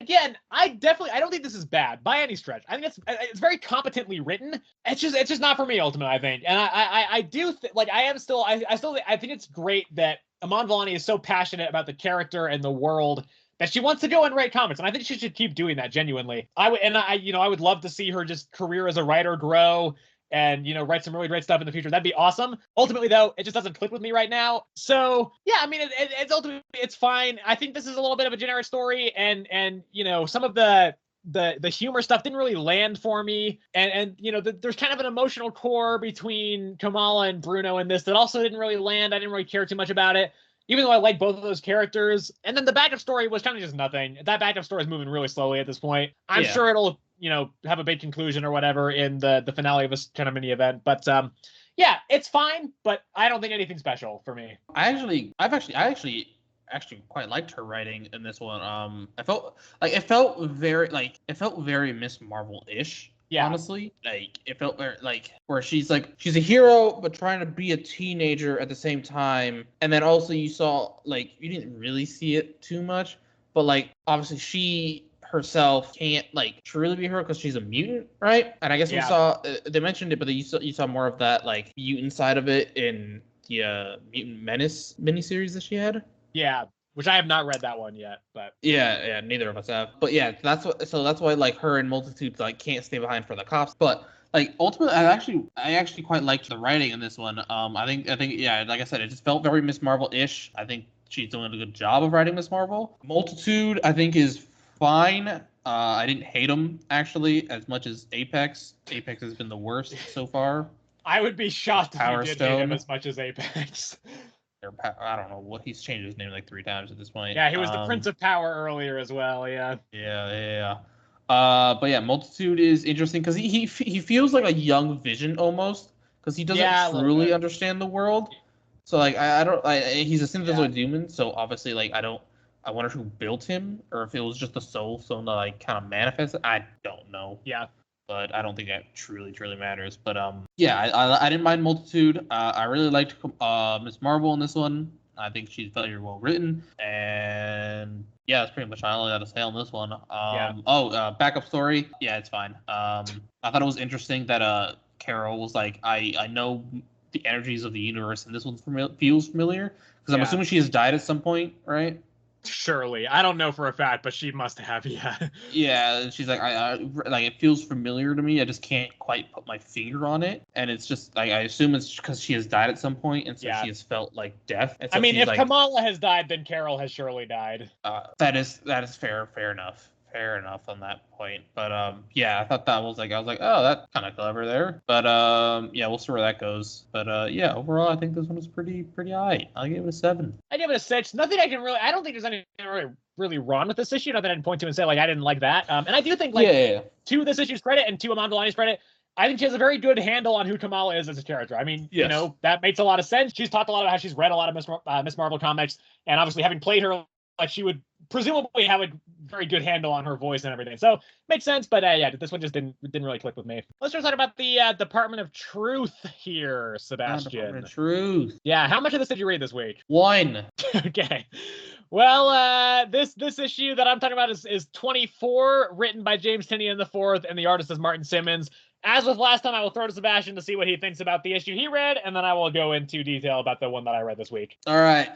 again, I don't think this is bad by any stretch. I think it's very competently written. It's just not for me ultimately, I think. And I think it's great that Aman Vellani is so passionate about the character and the world that she wants to go and write comics, and I think she should keep doing that genuinely. I would love to see her just career as a writer grow and write some really great stuff in the future. That'd be awesome. Ultimately, though, it just doesn't click with me right now. So yeah, I mean, it's ultimately it's fine. I think this is a little bit of a generic story, and some of the humor stuff didn't really land for me, and there's kind of an emotional core between Kamala and Bruno in this that also didn't really land. I didn't really care too much about it, even though I like both of those characters. And then the backup story was kind of just nothing. That backup story is moving really slowly at this point. I'm sure it'll have a big conclusion or whatever in the finale of this kind of mini event, but yeah, it's fine, but I don't think anything special for me. I actually quite liked her writing in this one. I felt like it felt very Miss Marvel-ish. Yeah. Honestly, like it felt like where she's a hero but trying to be a teenager at the same time, and then also you saw like you didn't really see it too much, but like obviously she herself can't like truly be her because she's a mutant, right? And I guess we saw they mentioned it, but you saw more of that like mutant side of it in the Mutant Menace miniseries that she had. Yeah, which I have not read that one yet, but yeah, neither of us have. But yeah, that's why like her and Multitude like can't stay behind for the cops. But like ultimately, I actually quite liked the writing in this one. I think yeah, like I said, it just felt very Miss Marvel-ish. I think she's doing a good job of writing Miss Marvel. Multitude, I think, is fine. I didn't hate him actually as much as Apex. Apex has been the worst so far. I would be shocked if you did hate him as much as Apex. I don't know what he's changed his name like 3 times at this point. Yeah, he was the Prince of Power earlier as well. Yeah. Yeah. But yeah, Multitude is interesting because he feels like a young Vision almost because he doesn't truly understand the world. So like he's a synthezoid human, so obviously like I wonder who built him or if it was just the soul so to like kind of manifest it. I don't know. Yeah. But I don't think that truly matters. But yeah, I didn't mind Multitude. I really liked Miss Marvel in this one. I think she's very well written, and yeah, that's pretty much all I got to say on this one. Backup story. Yeah, it's fine. I thought it was interesting that Carol was like, I know the energies of the universe, and this one feels familiar because I'm assuming she has died at some point, right? Surely, I don't know for a fact, but she must have. Yeah, she's like, I like it feels familiar to me. I just can't quite put my finger on it, and it's just like I assume it's because she has died at some point, and so she has felt like death. And so I mean, if Kamala has died, then Carol has surely died. That is fair enough. Fair enough on that point. But yeah, I thought that was like I was like, oh, that's kind of clever there. But yeah, we'll see where that goes. But yeah, overall, I think this one was pretty alright. I'll give it a 7. I give it a 6. Nothing I don't think there's anything really wrong with this issue. Nothing I can point to and say like I didn't like that. And I do think like to this issu's credit and to Iman Vellani's credit, I think she has a very good handle on who Kamala is as a character. I mean, that makes a lot of sense. She's talked a lot about how she's read a lot of Miss Marvel comics, and obviously having played her, like she would presumably have a very good handle on her voice and everything. So makes sense, but yeah, this one just didn't really click with me. Let's just talk about the Department of Truth here, Sebastian. Department of Truth. Yeah, how much of this did you read this week? 1. Okay. Well, this issue that I'm talking about is 24, written by James Tynion IV, and the artist is Martin Simmons. As with last time, I will throw to Sebastian to see what he thinks about the issue he read, and then I will go into detail about the one that I read this week. All right.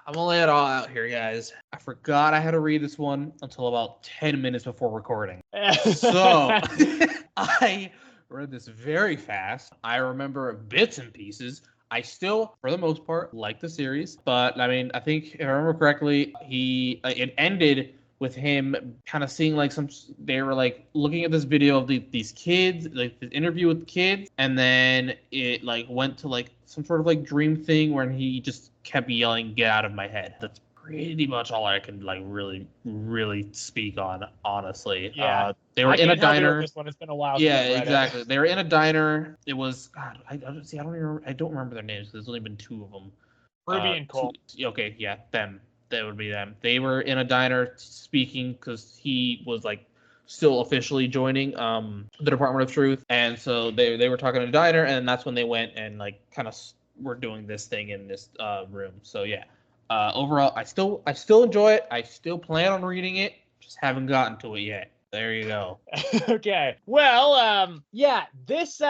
I'm gonna lay it all out here, guys. I forgot I had to read this one until about 10 minutes before recording. So I read this very fast. I remember bits and pieces. I still, for the most part, like the series. But I mean, I think if I remember correctly, it ended with him kind of seeing like they were like looking at this video of these kids, like this interview with kids, and then it like went to like some sort of like dream thing where he just kept yelling, "Get out of my head." That's pretty much all I can like really speak on, honestly. Yeah. They were in a diner. This one, it's been a while. Yeah, exactly. They were in a diner. It was God. I don't remember their names. There's only been 2 of them. Ruby and Cole. Okay, yeah, them. That would be them. They were in a diner speaking because he was like still officially joining the Department of Truth, and so they were talking in a diner, and that's when they went and like kind of were doing this thing in this room. So yeah, overall, I still enjoy it. I still plan on reading it. Just haven't gotten to it yet. There you go. Okay. Well, yeah, this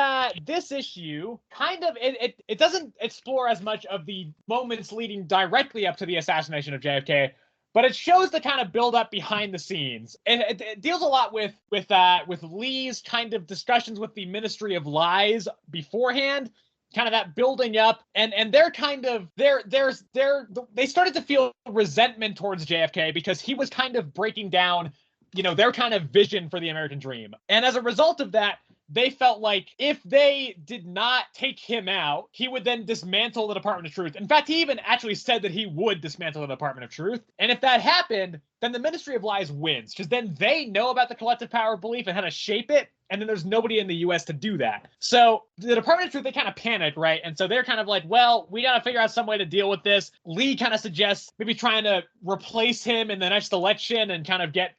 issue kind of it doesn't explore as much of the moments leading directly up to the assassination of JFK, but it shows the kind of build up behind the scenes. It deals a lot with Lee's kind of discussions with the Ministry of Lies beforehand, kind of that building up, and they're kind of they started to feel resentment towards JFK because he was kind of breaking down, their kind of vision for the American dream. And as a result of that, they felt like if they did not take him out, he would then dismantle the Department of Truth. In fact, he even actually said that he would dismantle the Department of Truth. And if that happened, then the Ministry of Lies wins, because then they know about the collective power of belief and how to shape it, and then there's nobody in the U.S. to do that. So the Department of Truth, they kind of panic, right? And so they're kind of like, well, we got to figure out some way to deal with this. Lee kind of suggests maybe trying to replace him in the next election and kind of get,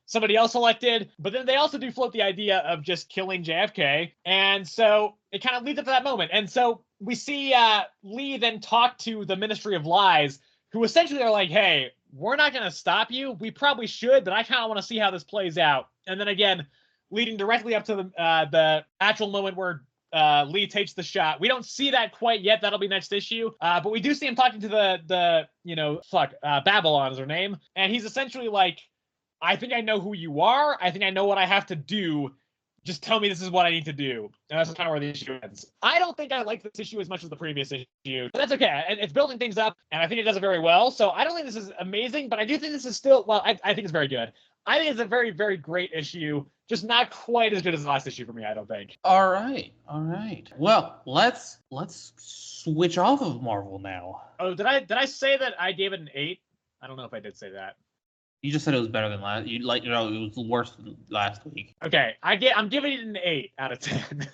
somebody else elected. But then they also do float the idea of just killing JFK. And so it kind of leads up to that moment. And so we see Lee then talk to the Ministry of Lies, who essentially are like, hey, we're not going to stop you. We probably should, but I kind of want to see how this plays out. And then again, leading directly up to the actual moment where Lee takes the shot. We don't see that quite yet. That'll be next issue. But we do see him talking to Babylon is her name. And he's essentially like, I think I know who you are. I think I know what I have to do. Just tell me this is what I need to do. And that's kind of where the issue ends. I don't think I like this issue as much as the previous issue, but that's okay. It's building things up, and I think it does it very well. So I don't think this is amazing, but I do think this is still, I think it's very good. I think it's a very, very great issue, just not quite as good as the last issue for me, I don't think. All right. Well, let's switch off of Marvel now. Oh, did I say that I gave it an 8? I don't know if I did say that. You just said it was better than last. It was worse than last week. Okay, I'm giving it an 8 out of 10.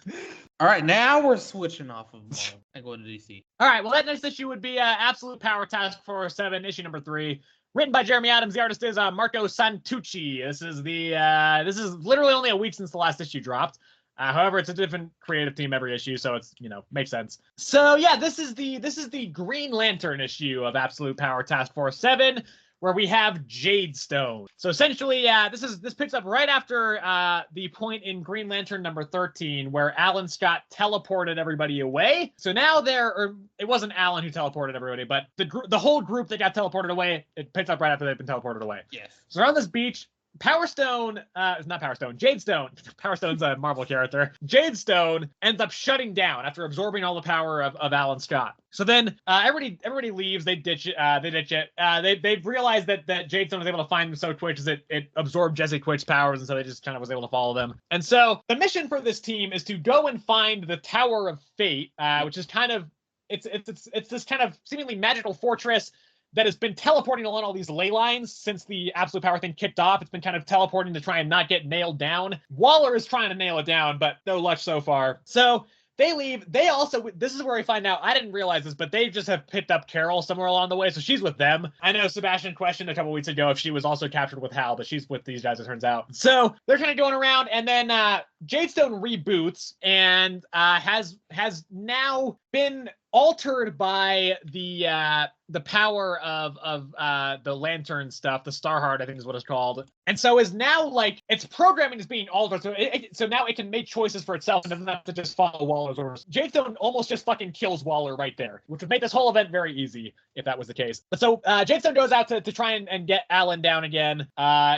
All right, now we're switching off of Marvel and going to DC. All right, well, that next issue would be Absolute Power Task Force 7, issue number 3. Written by Jeremy Adams. The artist is Marco Santucci. This is literally only a week since the last issue dropped. However, it's a different creative team every issue, so it's makes sense. So yeah, this is the Green Lantern issue of Absolute Power Task Force 7, where we have Jade Stone. So essentially, this picks up right after the point in Green Lantern number 13, where Alan Scott teleported everybody away. So now it wasn't Alan who teleported everybody, but the whole group that got teleported away, it picks up right after they've been teleported away. Yes. So they're on this beach. Power Stone, not Power Stone, Jade Stone. Power Stone's a Marvel character. Jade Stone ends up shutting down after absorbing all the power of Alan Scott. So then everybody leaves. They ditch it. They've realized that Jade Stone was able to find them so quick as it absorbed Jesse Quick's powers, and so they just kind of was able to follow them. And so the mission for this team is to go and find the Tower of Fate, which is kind of it's this kind of seemingly magical fortress that has been teleporting along all these ley lines since the Absolute Power thing kicked off. It's been kind of teleporting to try and not get nailed down. Waller is trying to nail it down, but no luck so far. So they leave. They also, this is where we find out, I didn't realize this, but they just have picked up Carol somewhere along the way, so she's with them. I know Sebastian questioned a couple weeks ago if she was also captured with Hal, but she's with these guys, it turns out. So they're kind of going around, and then Jade Stone reboots and has now been altered by the power of the lantern stuff, the Starheart, I think is what it's called. And so is now, like, its programming is being altered, so now it can make choices for itself and doesn't have to just follow Waller's orders. Jade Stone almost just fucking kills Waller right there, which would make this whole event very easy if that was the case. But so Jade Stone goes out to try and get Alan down again.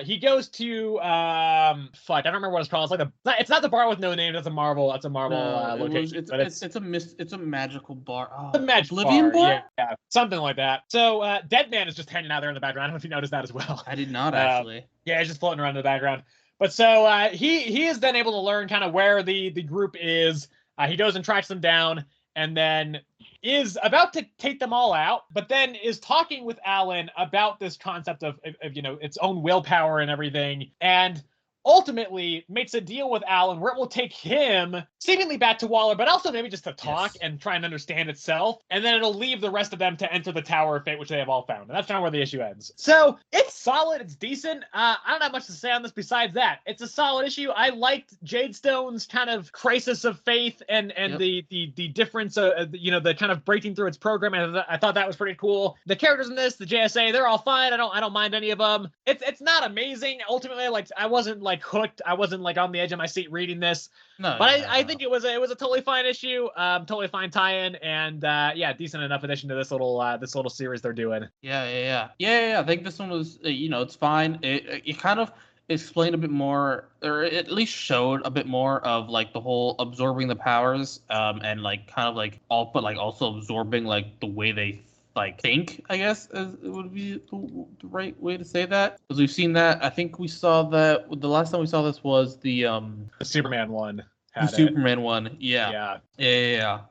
He goes to I don't remember what it's called. It's not the bar with no name. That's a Marvel location. It's a magical bar. Oh, a magic Oblivion bar? Yeah, something like that. So Deadman is just hanging out there in the background. I don't know if you noticed that as well. I did not actually. Yeah, he's just floating around in the background. But so he is then able to learn kind of where the group is. He goes and tracks them down, and then is about to take them all out, but then is talking with Alan about this concept of its own willpower and everything, and ultimately makes a deal with Alan where it will take him seemingly back to Waller, but also maybe just to talk and try and understand itself. And then it'll leave the rest of them to enter the Tower of Fate, which they have all found. And that's kind of where the issue ends. So it's solid. It's decent. I don't have much to say on this besides that. It's a solid issue. I liked Jade Stone's kind of crisis of faith and the difference, the kind of breaking through its program. And I thought that was pretty cool. The characters in this, the JSA, they're all fine. I don't mind any of them. It's not amazing. Ultimately, like, I wasn't like like hooked. I wasn't like on the edge of my seat reading this. No, but I think it was a totally fine issue, totally fine tie-in, and decent enough addition to this little series they're doing. Yeah. I think this one was, it's fine. It kind of explained a bit more, or at least showed a bit more of like the whole absorbing the powers, and like kind of like but like also absorbing like the way they like think, I guess it would be the right way to say that, because we've seen that. I think we saw that the last time we saw this was the Superman one. The Superman one, yeah,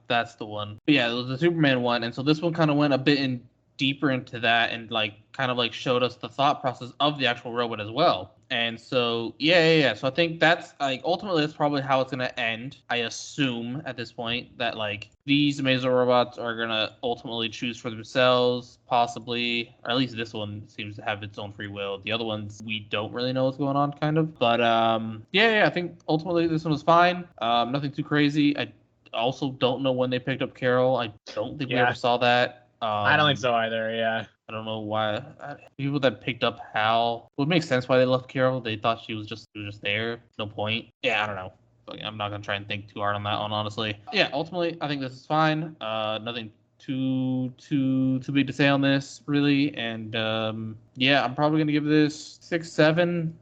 that's the one. But yeah, it was the Superman one, and so this one kind of went a bit deeper into that, and like kind of like showed us the thought process of the actual robot as well. And so so I think that's like ultimately that's probably how it's gonna end. I assume at this point that like these amazing robots are gonna ultimately choose for themselves, possibly, or at least this one seems to have its own free will. The other ones we don't really know what's going on, kind of. But I think ultimately this one was fine. Nothing too crazy. I also don't know when they picked up Carol. I don't think we ever saw that. I don't think so either. Yeah. I don't know why people that picked up Hal would make sense why they left Carol. They thought she was just there. No point. Yeah, I don't know. I'm not gonna try and think too hard on that one, honestly. Yeah, ultimately, I think this is fine. Nothing too big to say on this, really. And I'm probably gonna give this 67.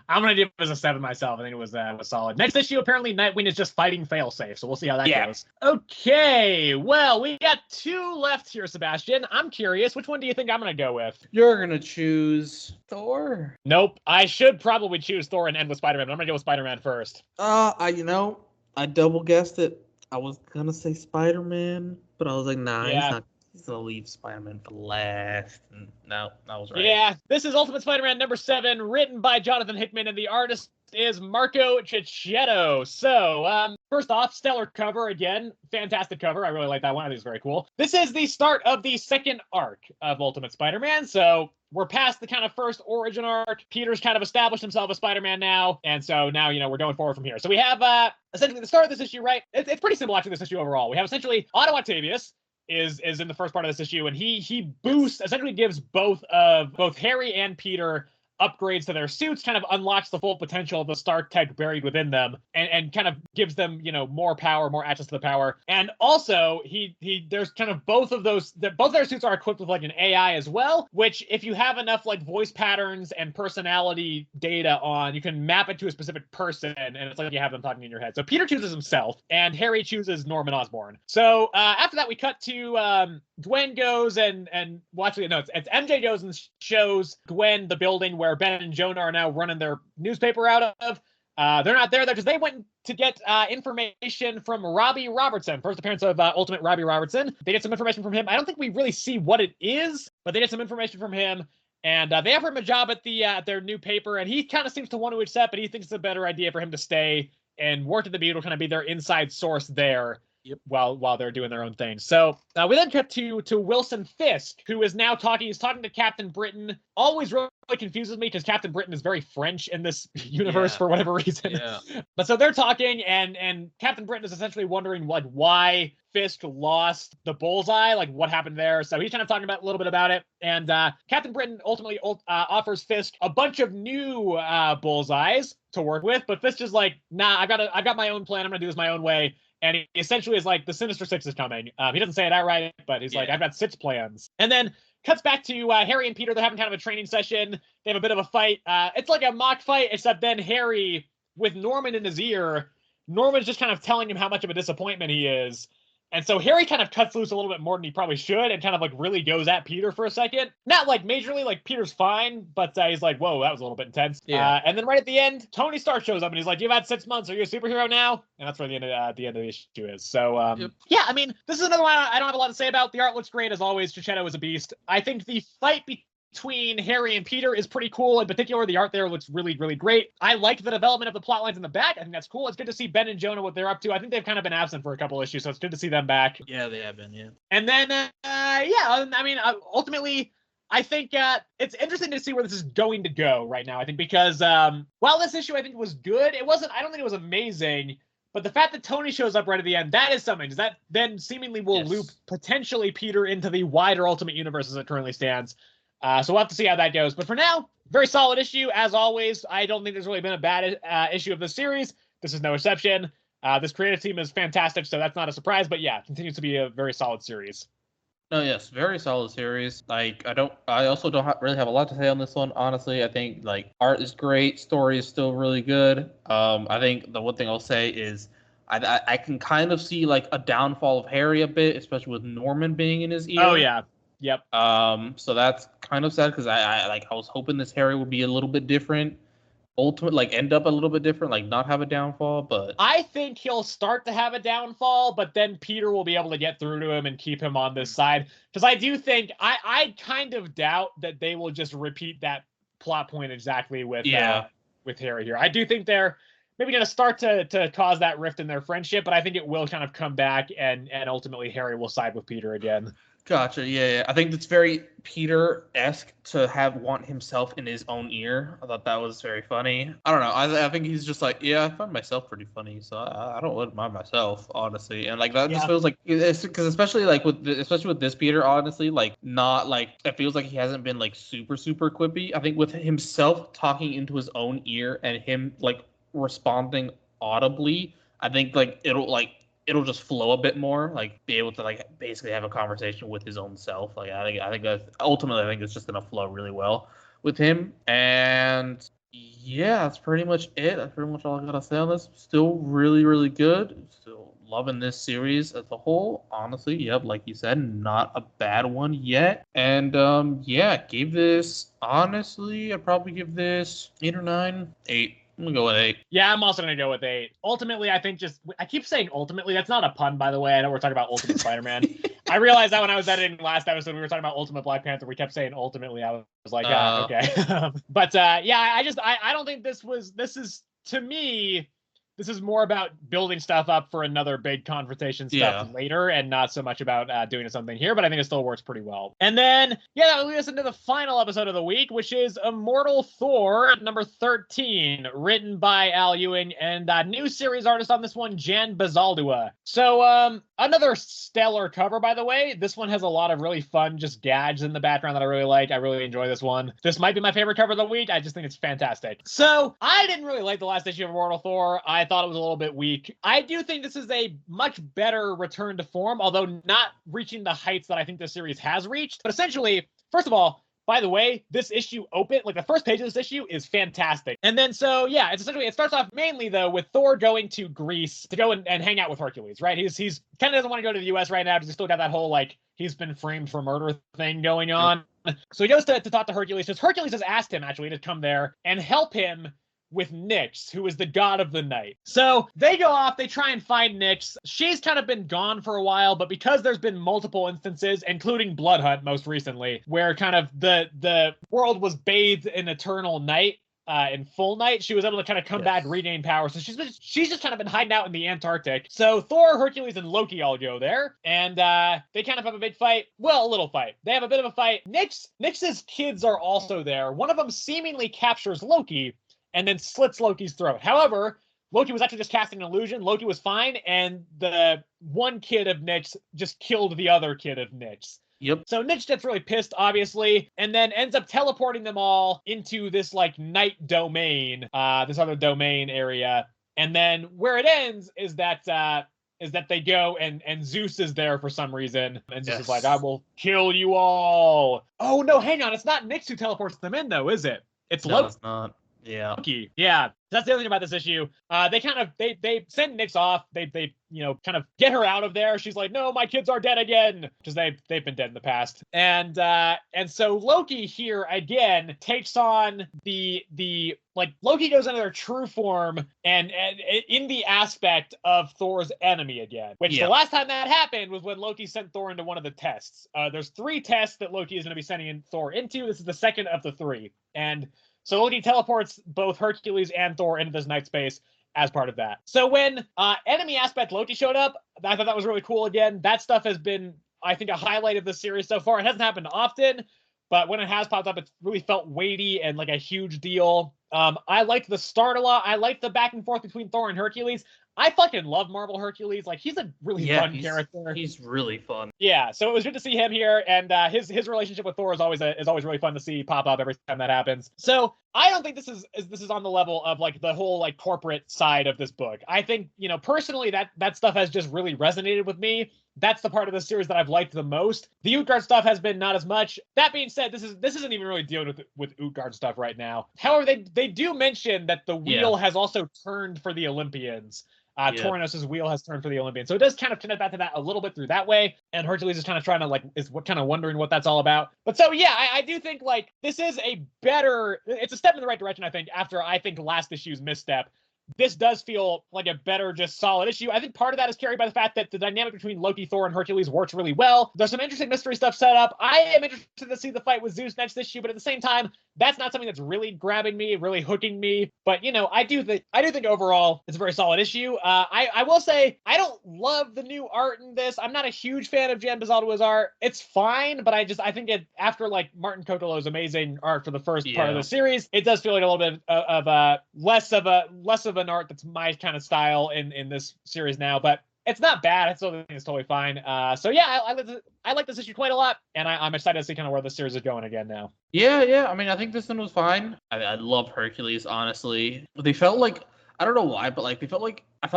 I'm gonna give it a 7 myself. I think it was solid. Next issue, apparently Nightwing is just fighting Failsafe, so we'll see how that goes. Okay, well, we got 2 left here, Sebastian. I'm curious, which one do you think I'm gonna go with? You're gonna choose Thor? Nope. I should probably choose Thor and end with Spider-Man, but I'm gonna go with Spider-Man first. I double guessed it. I was gonna say Spider-Man, but I was like, nah, he's not. He's gonna leave Spider-Man for last. No, I was right. Yeah, this is Ultimate Spider-Man number 7, written by Jonathan Hickman, and the artist is Marco Cicchetto. So, first off, stellar cover again. Fantastic cover. I really like that one. I think it's very cool. This is the start of the second arc of Ultimate Spider-Man. So we're past the kind of first origin arc. Peter's kind of established himself as Spider-Man now. And so now, we're going forward from here. So we have essentially the start of this issue, right? It's pretty simple, actually, this issue overall. We have essentially Otto Octavius is in the first part of this issue, and he boosts, essentially gives both Harry and Peter upgrades to their suits, kind of unlocks the full potential of the Stark tech buried within them, and kind of gives them, more power, more access to the power. And also, there's kind of both of their suits are equipped with like an AI as well, which if you have enough like voice patterns and personality data on, you can map it to a specific person, and it's like you have them talking in your head. So Peter chooses himself, and Harry chooses Norman Osborn. So after that, we cut to Gwen goes and well, actually, no, it's MJ goes and shows Gwen the building where Ben and Jonah are now running their newspaper out of. They're not there because they went to get information from Robbie Robertson. First appearance of Ultimate Robbie Robertson. They get some information from him. I don't think we really see what it is, but they get some information from him. And they offer him a job at their new paper, and he kind of seems to want to accept, but he thinks it's a better idea for him to stay and work at the Beetle, kind of be their inside source there. Yep. While they're doing their own thing. So we then cut to Wilson Fisk, who is now talking. He's talking to Captain Britain. Always really confuses me because Captain Britain is very French in this universe for whatever reason. Yeah. But so they're talking, and Captain Britain is essentially wondering like why Fisk lost the bullseye, like what happened there. So he's kind of talking about a little bit about it. And Captain Britain ultimately offers Fisk a bunch of new bullseyes to work with, but Fisk is like, nah, I got my own plan. I'm gonna do this my own way. And he essentially is like, the Sinister Six is coming. He doesn't say it outright, but he's like, I've got 6 plans. And then cuts back to Harry and Peter. They're having kind of a training session. They have a bit of a fight. It's like a mock fight, except then Harry, with Norman in his ear, Norman's just kind of telling him how much of a disappointment he is. And so Harry kind of cuts loose a little bit more than he probably should and kind of like really goes at Peter for a second. Not like majorly, like Peter's fine, but he's like, whoa, that was a little bit intense. Yeah. And then right at the end, Tony Stark shows up and he's like, you've had 6 months. Are you a superhero now? And that's where the end of the issue is. So, I mean, this is another one I don't have a lot to say about. The art looks great as always. Cicchetto is a beast. I think the fight between Harry and Peter is pretty cool. In particular, the art there looks really, really great. I like the development of the plot lines in the back. I think that's cool. It's good to see Ben and Jonah, what they're up to. I think they've kind of been absent for a couple issues, so it's good to see them back. Yeah, they have been, yeah. And then, ultimately, I think it's interesting to see where this is going to go right now, I think, because while this issue, I think, was good, I don't think it was amazing, but the fact that Tony shows up right at the end, that is something. Because that then seemingly will loop, potentially, Peter into the wider Ultimate Universe as it currently stands. So we'll have to see how that goes. But for now, very solid issue, as always. I don't think there's really been a bad issue of the series. This is no exception. This creative team is fantastic, so that's not a surprise. But yeah, continues to be a very solid series. No, yes, very solid series. I also don't really have a lot to say on this one. Honestly, I think like art is great, story is still really good. I think the one thing I'll say is I can kind of see like a downfall of Harry a bit, especially with Norman being in his ear. Oh yeah, yep. So that's kind of sad because I was hoping this Harry would be a little bit different. End up a little bit different, like not have a downfall, but I think he'll start to have a downfall, but then Peter will be able to get through to him and keep him on this side. Because I do think I kind of doubt that they will just repeat that plot point exactly with Harry here. I do think they're maybe going to start to cause that rift in their friendship, but I think it will kind of come back and ultimately Harry will side with Peter again. Gotcha. Yeah. I think it's very Peter-esque to want himself in his own ear. I thought that was very funny. I don't know. I think he's just like, I find myself pretty funny, so I don't mind myself, honestly. And like that just feels like because especially with this Peter, honestly, like not like it feels like he hasn't been like super quippy. I think with himself talking into his own ear and him like responding audibly, I think like it'll just flow a bit more, like be able to like basically have a conversation with his own self. Like I think that ultimately I think it's just gonna flow really well with him. And yeah, that's pretty much it. That's pretty much all I gotta say on this. Still really good. Still loving this series as a whole. Honestly, yep, like you said, not a bad one yet. And gave this honestly, I'd probably give this 8 or 9, 8. I'm gonna go with 8. Yeah, I'm also gonna go with 8. Ultimately, I think I keep saying ultimately. That's not a pun, by the way. I know we're talking about Ultimate Spider-Man. I realized that when I was editing last episode, we were talking about Ultimate Black Panther. We kept saying ultimately. I was like, okay. But I don't think this is to me. This is more about building stuff up for another big confrontation stuff later and not so much about doing something here, but I think it still works pretty well. And then, that will lead us into the final episode of the week, which is Immortal Thor, number 13, written by Al Ewing, and new series artist on this one, Jan Bazaldua. So, another stellar cover, by the way. This one has a lot of really fun just gags in the background that I really like. I really enjoy this one. This might be my favorite cover of the week. I just think it's fantastic. So, I didn't really like the last issue of Immortal Thor. I thought it was a little bit weak. I do think this is a much better return to form, although not reaching the heights that I think this series has reached. But essentially, first of all, by the way, this issue the first page of this issue is fantastic. And then it starts off mainly though with Thor going to Greece to go and hang out with Hercules, right? He's kind of doesn't want to go to the US right now because he's still got that whole he's been framed for murder thing going on. So he goes to talk to Hercules because Hercules has asked him actually to come there and help him with Nyx, who is the god of the night. So they go off, they try and find Nyx. She's kind of been gone for a while, but because there's been multiple instances, including Blood Hunt most recently, where kind of the world was bathed in eternal night, in full night, she was able to kind of come back, regain power. So she's just kind of been hiding out in the Antarctic. So Thor, Hercules, and Loki all go there, and they kind of have a big fight. Well, a little fight. They have a bit of a fight. Nyx's kids are also there. One of them seemingly captures Loki and then slits Loki's throat. However, Loki was actually just casting an illusion. Loki was fine, and the one kid of Nyx just killed the other kid of Nyx. Yep. So Nyx gets really pissed, obviously, and then ends up teleporting them all into this night domain, this other domain area. And then where it ends is that they go and Zeus is there for some reason. And Zeus is like, I will kill you all. Oh, no, hang on. It's not Nyx who teleports them in, though, is it? It's Loki. No, it's not. Yeah. Loki. Yeah. That's the other thing about this issue. They send Nyx off. They kind of get her out of there. She's like, no, my kids are dead again, because they've been dead in the past. And so Loki here again takes on the Loki goes into their true form and in the aspect of Thor's enemy again. Which the last time that happened was when Loki sent Thor into one of the tests. There's 3 tests that Loki is going to be sending Thor into. This is the second of the 3. And so Loki teleports both Hercules and Thor into this night space as part of that. So when enemy aspect Loki showed up, I thought that was really cool again. That stuff has been, I think, a highlight of the series so far. It hasn't happened often, but when it has popped up, it's really felt weighty and like a huge deal. I liked the start a lot. I liked the back and forth between Thor and Hercules. I fucking love Marvel Hercules. Like, he's a really fun character. He's really fun. Yeah, so it was good to see him here, and his relationship with Thor is always really fun to see pop up every time that happens. So I don't think this is on the level of like the whole like corporate side of this book. I think, you know, personally that stuff has just really resonated with me. That's the part of the series that I've liked the most. The Utgard stuff has been not as much. That being said, this isn't even really dealing with Utgard stuff right now. However, they do mention that the wheel has also turned for the Olympians. Tauros' wheel has turned for the Olympians. So it does kind of connect back to that a little bit through that way. And Hercules is kind of trying to kind of wondering what that's all about. But so, yeah, I do think like this is it's a step in the right direction, I think, after I think last issue's misstep. This does feel like a better, just solid issue. I think part of that is carried by the fact that the dynamic between Loki, Thor, and Hercules works really well. There's some interesting mystery stuff set up. I am interested to see the fight with Zeus next issue, but at the same time, that's not something that's really grabbing me, really hooking me. But, you know, I do think overall it's a very solid issue. I will say I don't love the new art in this. I'm not a huge fan of Gian Basaldo's art. It's fine, but I think after like Martin Cotolo's amazing art for the first part of the series, it does feel like a little bit of less of an art that's my kind of style in this series now. But it's not bad. I still think it's totally fine. So yeah, I like this issue quite a lot, and I'm excited to see kind of where the series is going again now. Yeah. I mean, I think this one was fine. I love Hercules, honestly. They felt like, I don't know why, but like I felt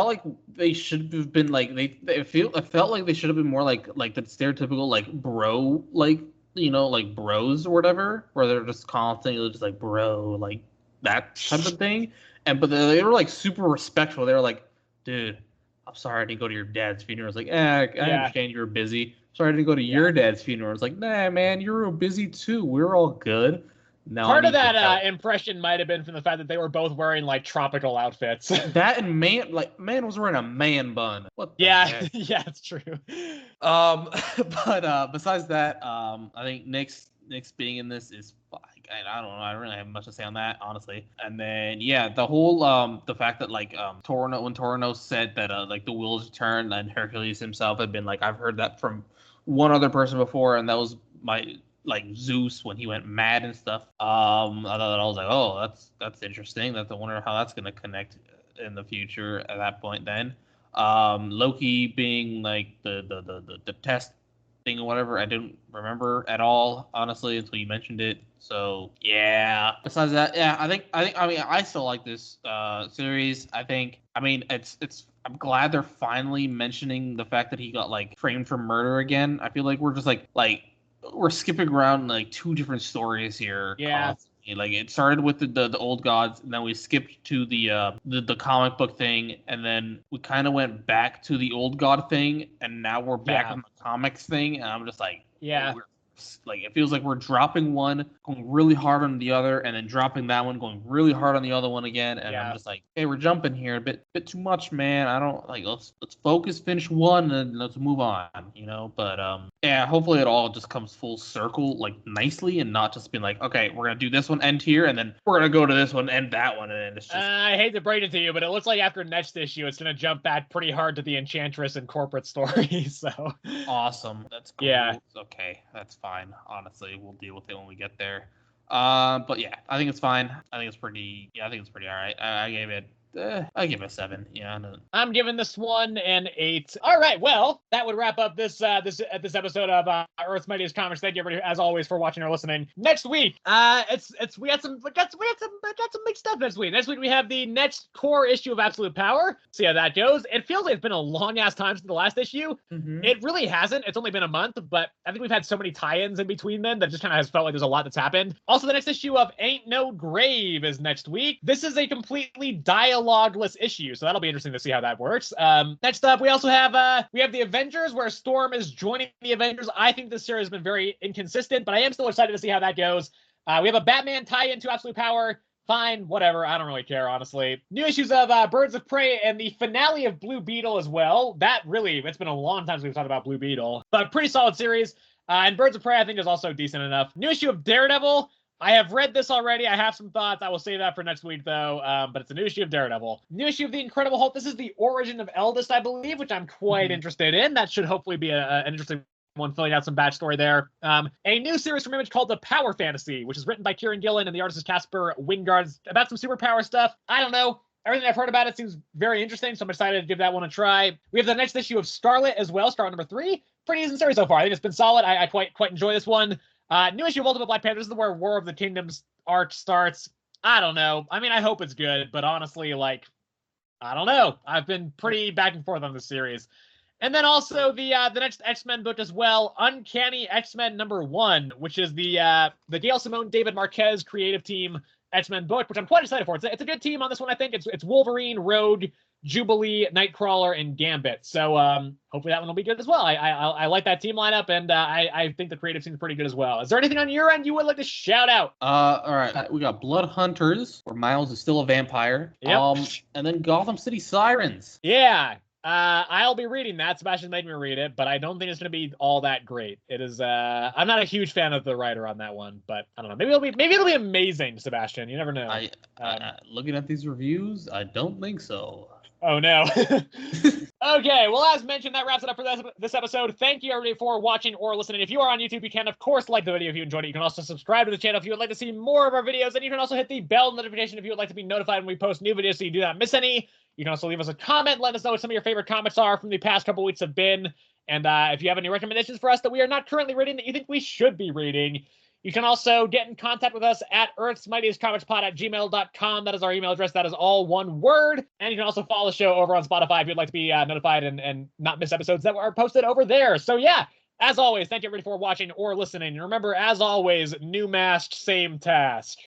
like they should have been like I felt like they should have been more like the stereotypical like bro, like, you know, like bros or whatever, where they're just constantly just like bro, like that type of thing. But they were like super respectful. They were like, dude, I'm sorry I didn't go to your dad's funeral. I was like, I understand you were busy. Sorry I didn't go to your dad's funeral. It's like, nah, man, you were busy too. We're all good. Now part of that impression might have been from the fact that they were both wearing like tropical outfits. That and man was wearing a man bun. What the heck? Yeah, it's true. But besides that, I think Nick's being in this is, I don't know. I don't really have much to say on that, honestly. And then, yeah, the whole the fact that like when Tauros said that like the wheels turned, and Hercules himself had been like, I've heard that from one other person before, and that was like Zeus when he went mad and stuff. I was like, oh, that's interesting. I wonder how that's gonna connect in the future at that point. Then Loki being like the test thing or whatever, I didn't remember at all, honestly, until you mentioned it. So yeah. Besides that, yeah, I think I mean I still like this series. I'm glad they're finally mentioning the fact that he got like framed for murder again. I feel like we're just like we're skipping around like two different stories here. Yeah. Constantly. Like it started with the old gods, and then we skipped to the comic book thing, and then we kind of went back to the old god thing, and now we're back on the comics thing, and I'm just like, like it feels like we're dropping one, going really hard on the other, and then dropping that one, going really hard on the other one again, and I'm just like, hey, we're jumping here a bit too much, man. I don't like, let's focus, finish one, and let's move on, you know. But yeah, hopefully it all just comes full circle like nicely, and not just being like, okay, we're gonna do this one, end here, and then we're gonna go to this one, end that one, and then it's just. I hate to break it to you, but it looks like after next issue, it's gonna jump back pretty hard to the Enchantress and corporate story. So awesome, that's cool. Yeah, okay, that's fine. Honestly, we'll deal with it when we get there. But yeah, I think it's fine. I think it's pretty all right. I gave it a 7. Yeah, I'm giving this one an 8. All right, well, that would wrap up this episode of Earth's Mightiest Comics. Thank you, everybody, as always, for watching or listening. Next week, we got some big stuff next week. Next week we have the next core issue of Absolute Power. See how that goes. It feels like it's been a long ass time since the last issue. Mm-hmm. It really hasn't. It's only been a month, but I think we've had so many tie-ins in between them that just kind of has felt like there's a lot that's happened. Also, the next issue of Ain't No Grave is next week. This is a completely dialogueless issue, so that'll be interesting to see how that works. Next up, we also have the Avengers, where Storm is joining the Avengers. I think this series has been very inconsistent, but I am still excited to see how that goes. We have a Batman tie-in to Absolute Power. Fine, whatever. I don't really care, honestly. New issues of Birds of Prey and the finale of Blue Beetle as well. It's been a long time since we've talked about Blue Beetle, but pretty solid series. And Birds of Prey, I think, is also decent enough. New issue of Daredevil. I have read this already. I have some thoughts. I will save that for next week, though. But it's a new issue of Daredevil. New issue of The Incredible Hulk. This is the origin of Eldest, I believe, which I'm quite interested in. That should hopefully be an interesting one, filling out some backstory there. A new series from Image called The Power Fantasy, which is written by Kieran Gillen and the artist is Casper Wingard. About some superpower stuff. I don't know. Everything I've heard about it seems very interesting, so I'm excited to give that one a try. We have the next issue of Scarlet as well, Scarlet number 3. Pretty decent series so far. I think it's been solid. I quite enjoy this one. New issue of Ultimate Black Panther. This is where War of the Kingdoms arc starts. I don't know. I mean, I hope it's good, but honestly, like, I don't know. I've been pretty back and forth on this series. And then also the next X-Men book as well, Uncanny X-Men number 1, which is the Gail Simone, David Marquez creative team X-Men book, which I'm quite excited for. It's a good team on this one, I think. It's Wolverine, Rogue, Jubilee, Nightcrawler, and Gambit. So hopefully that one will be good as well. I like that team lineup, and I think the creative seems pretty good as well. Is there anything on your end you would like to shout out? All right. We got Blood Hunters, where Miles is still a vampire. Yep. And then Gotham City Sirens. Yeah. I'll be reading that. Sebastian made me read it, but I don't think it's going to be all that great. It is. I'm not a huge fan of the writer on that one, but I don't know. Maybe it'll be amazing, Sebastian. You never know. Looking at these reviews, I don't think so. Oh no. Okay, well, as mentioned, that wraps it up for this episode. Thank you everybody for watching or listening. If you are on YouTube, you can of course like the video if you enjoyed it. You can also subscribe to the channel if you would like to see more of our videos, and you can also hit the bell notification if you would like to be notified when we post new videos so you do not miss any. You can also leave us a comment, let us know what some of your favorite comics are from the past couple weeks have been, and if you have any recommendations for us that we are not currently reading that you think we should be reading. You can also get in contact with us at earthsmightiestcomicspod@gmail.com. That is our email address. That is all one word. And you can also follow the show over on Spotify if you'd like to be notified and not miss episodes that are posted over there. So yeah, as always, thank you everybody for watching or listening. And remember, as always, new mask, same task.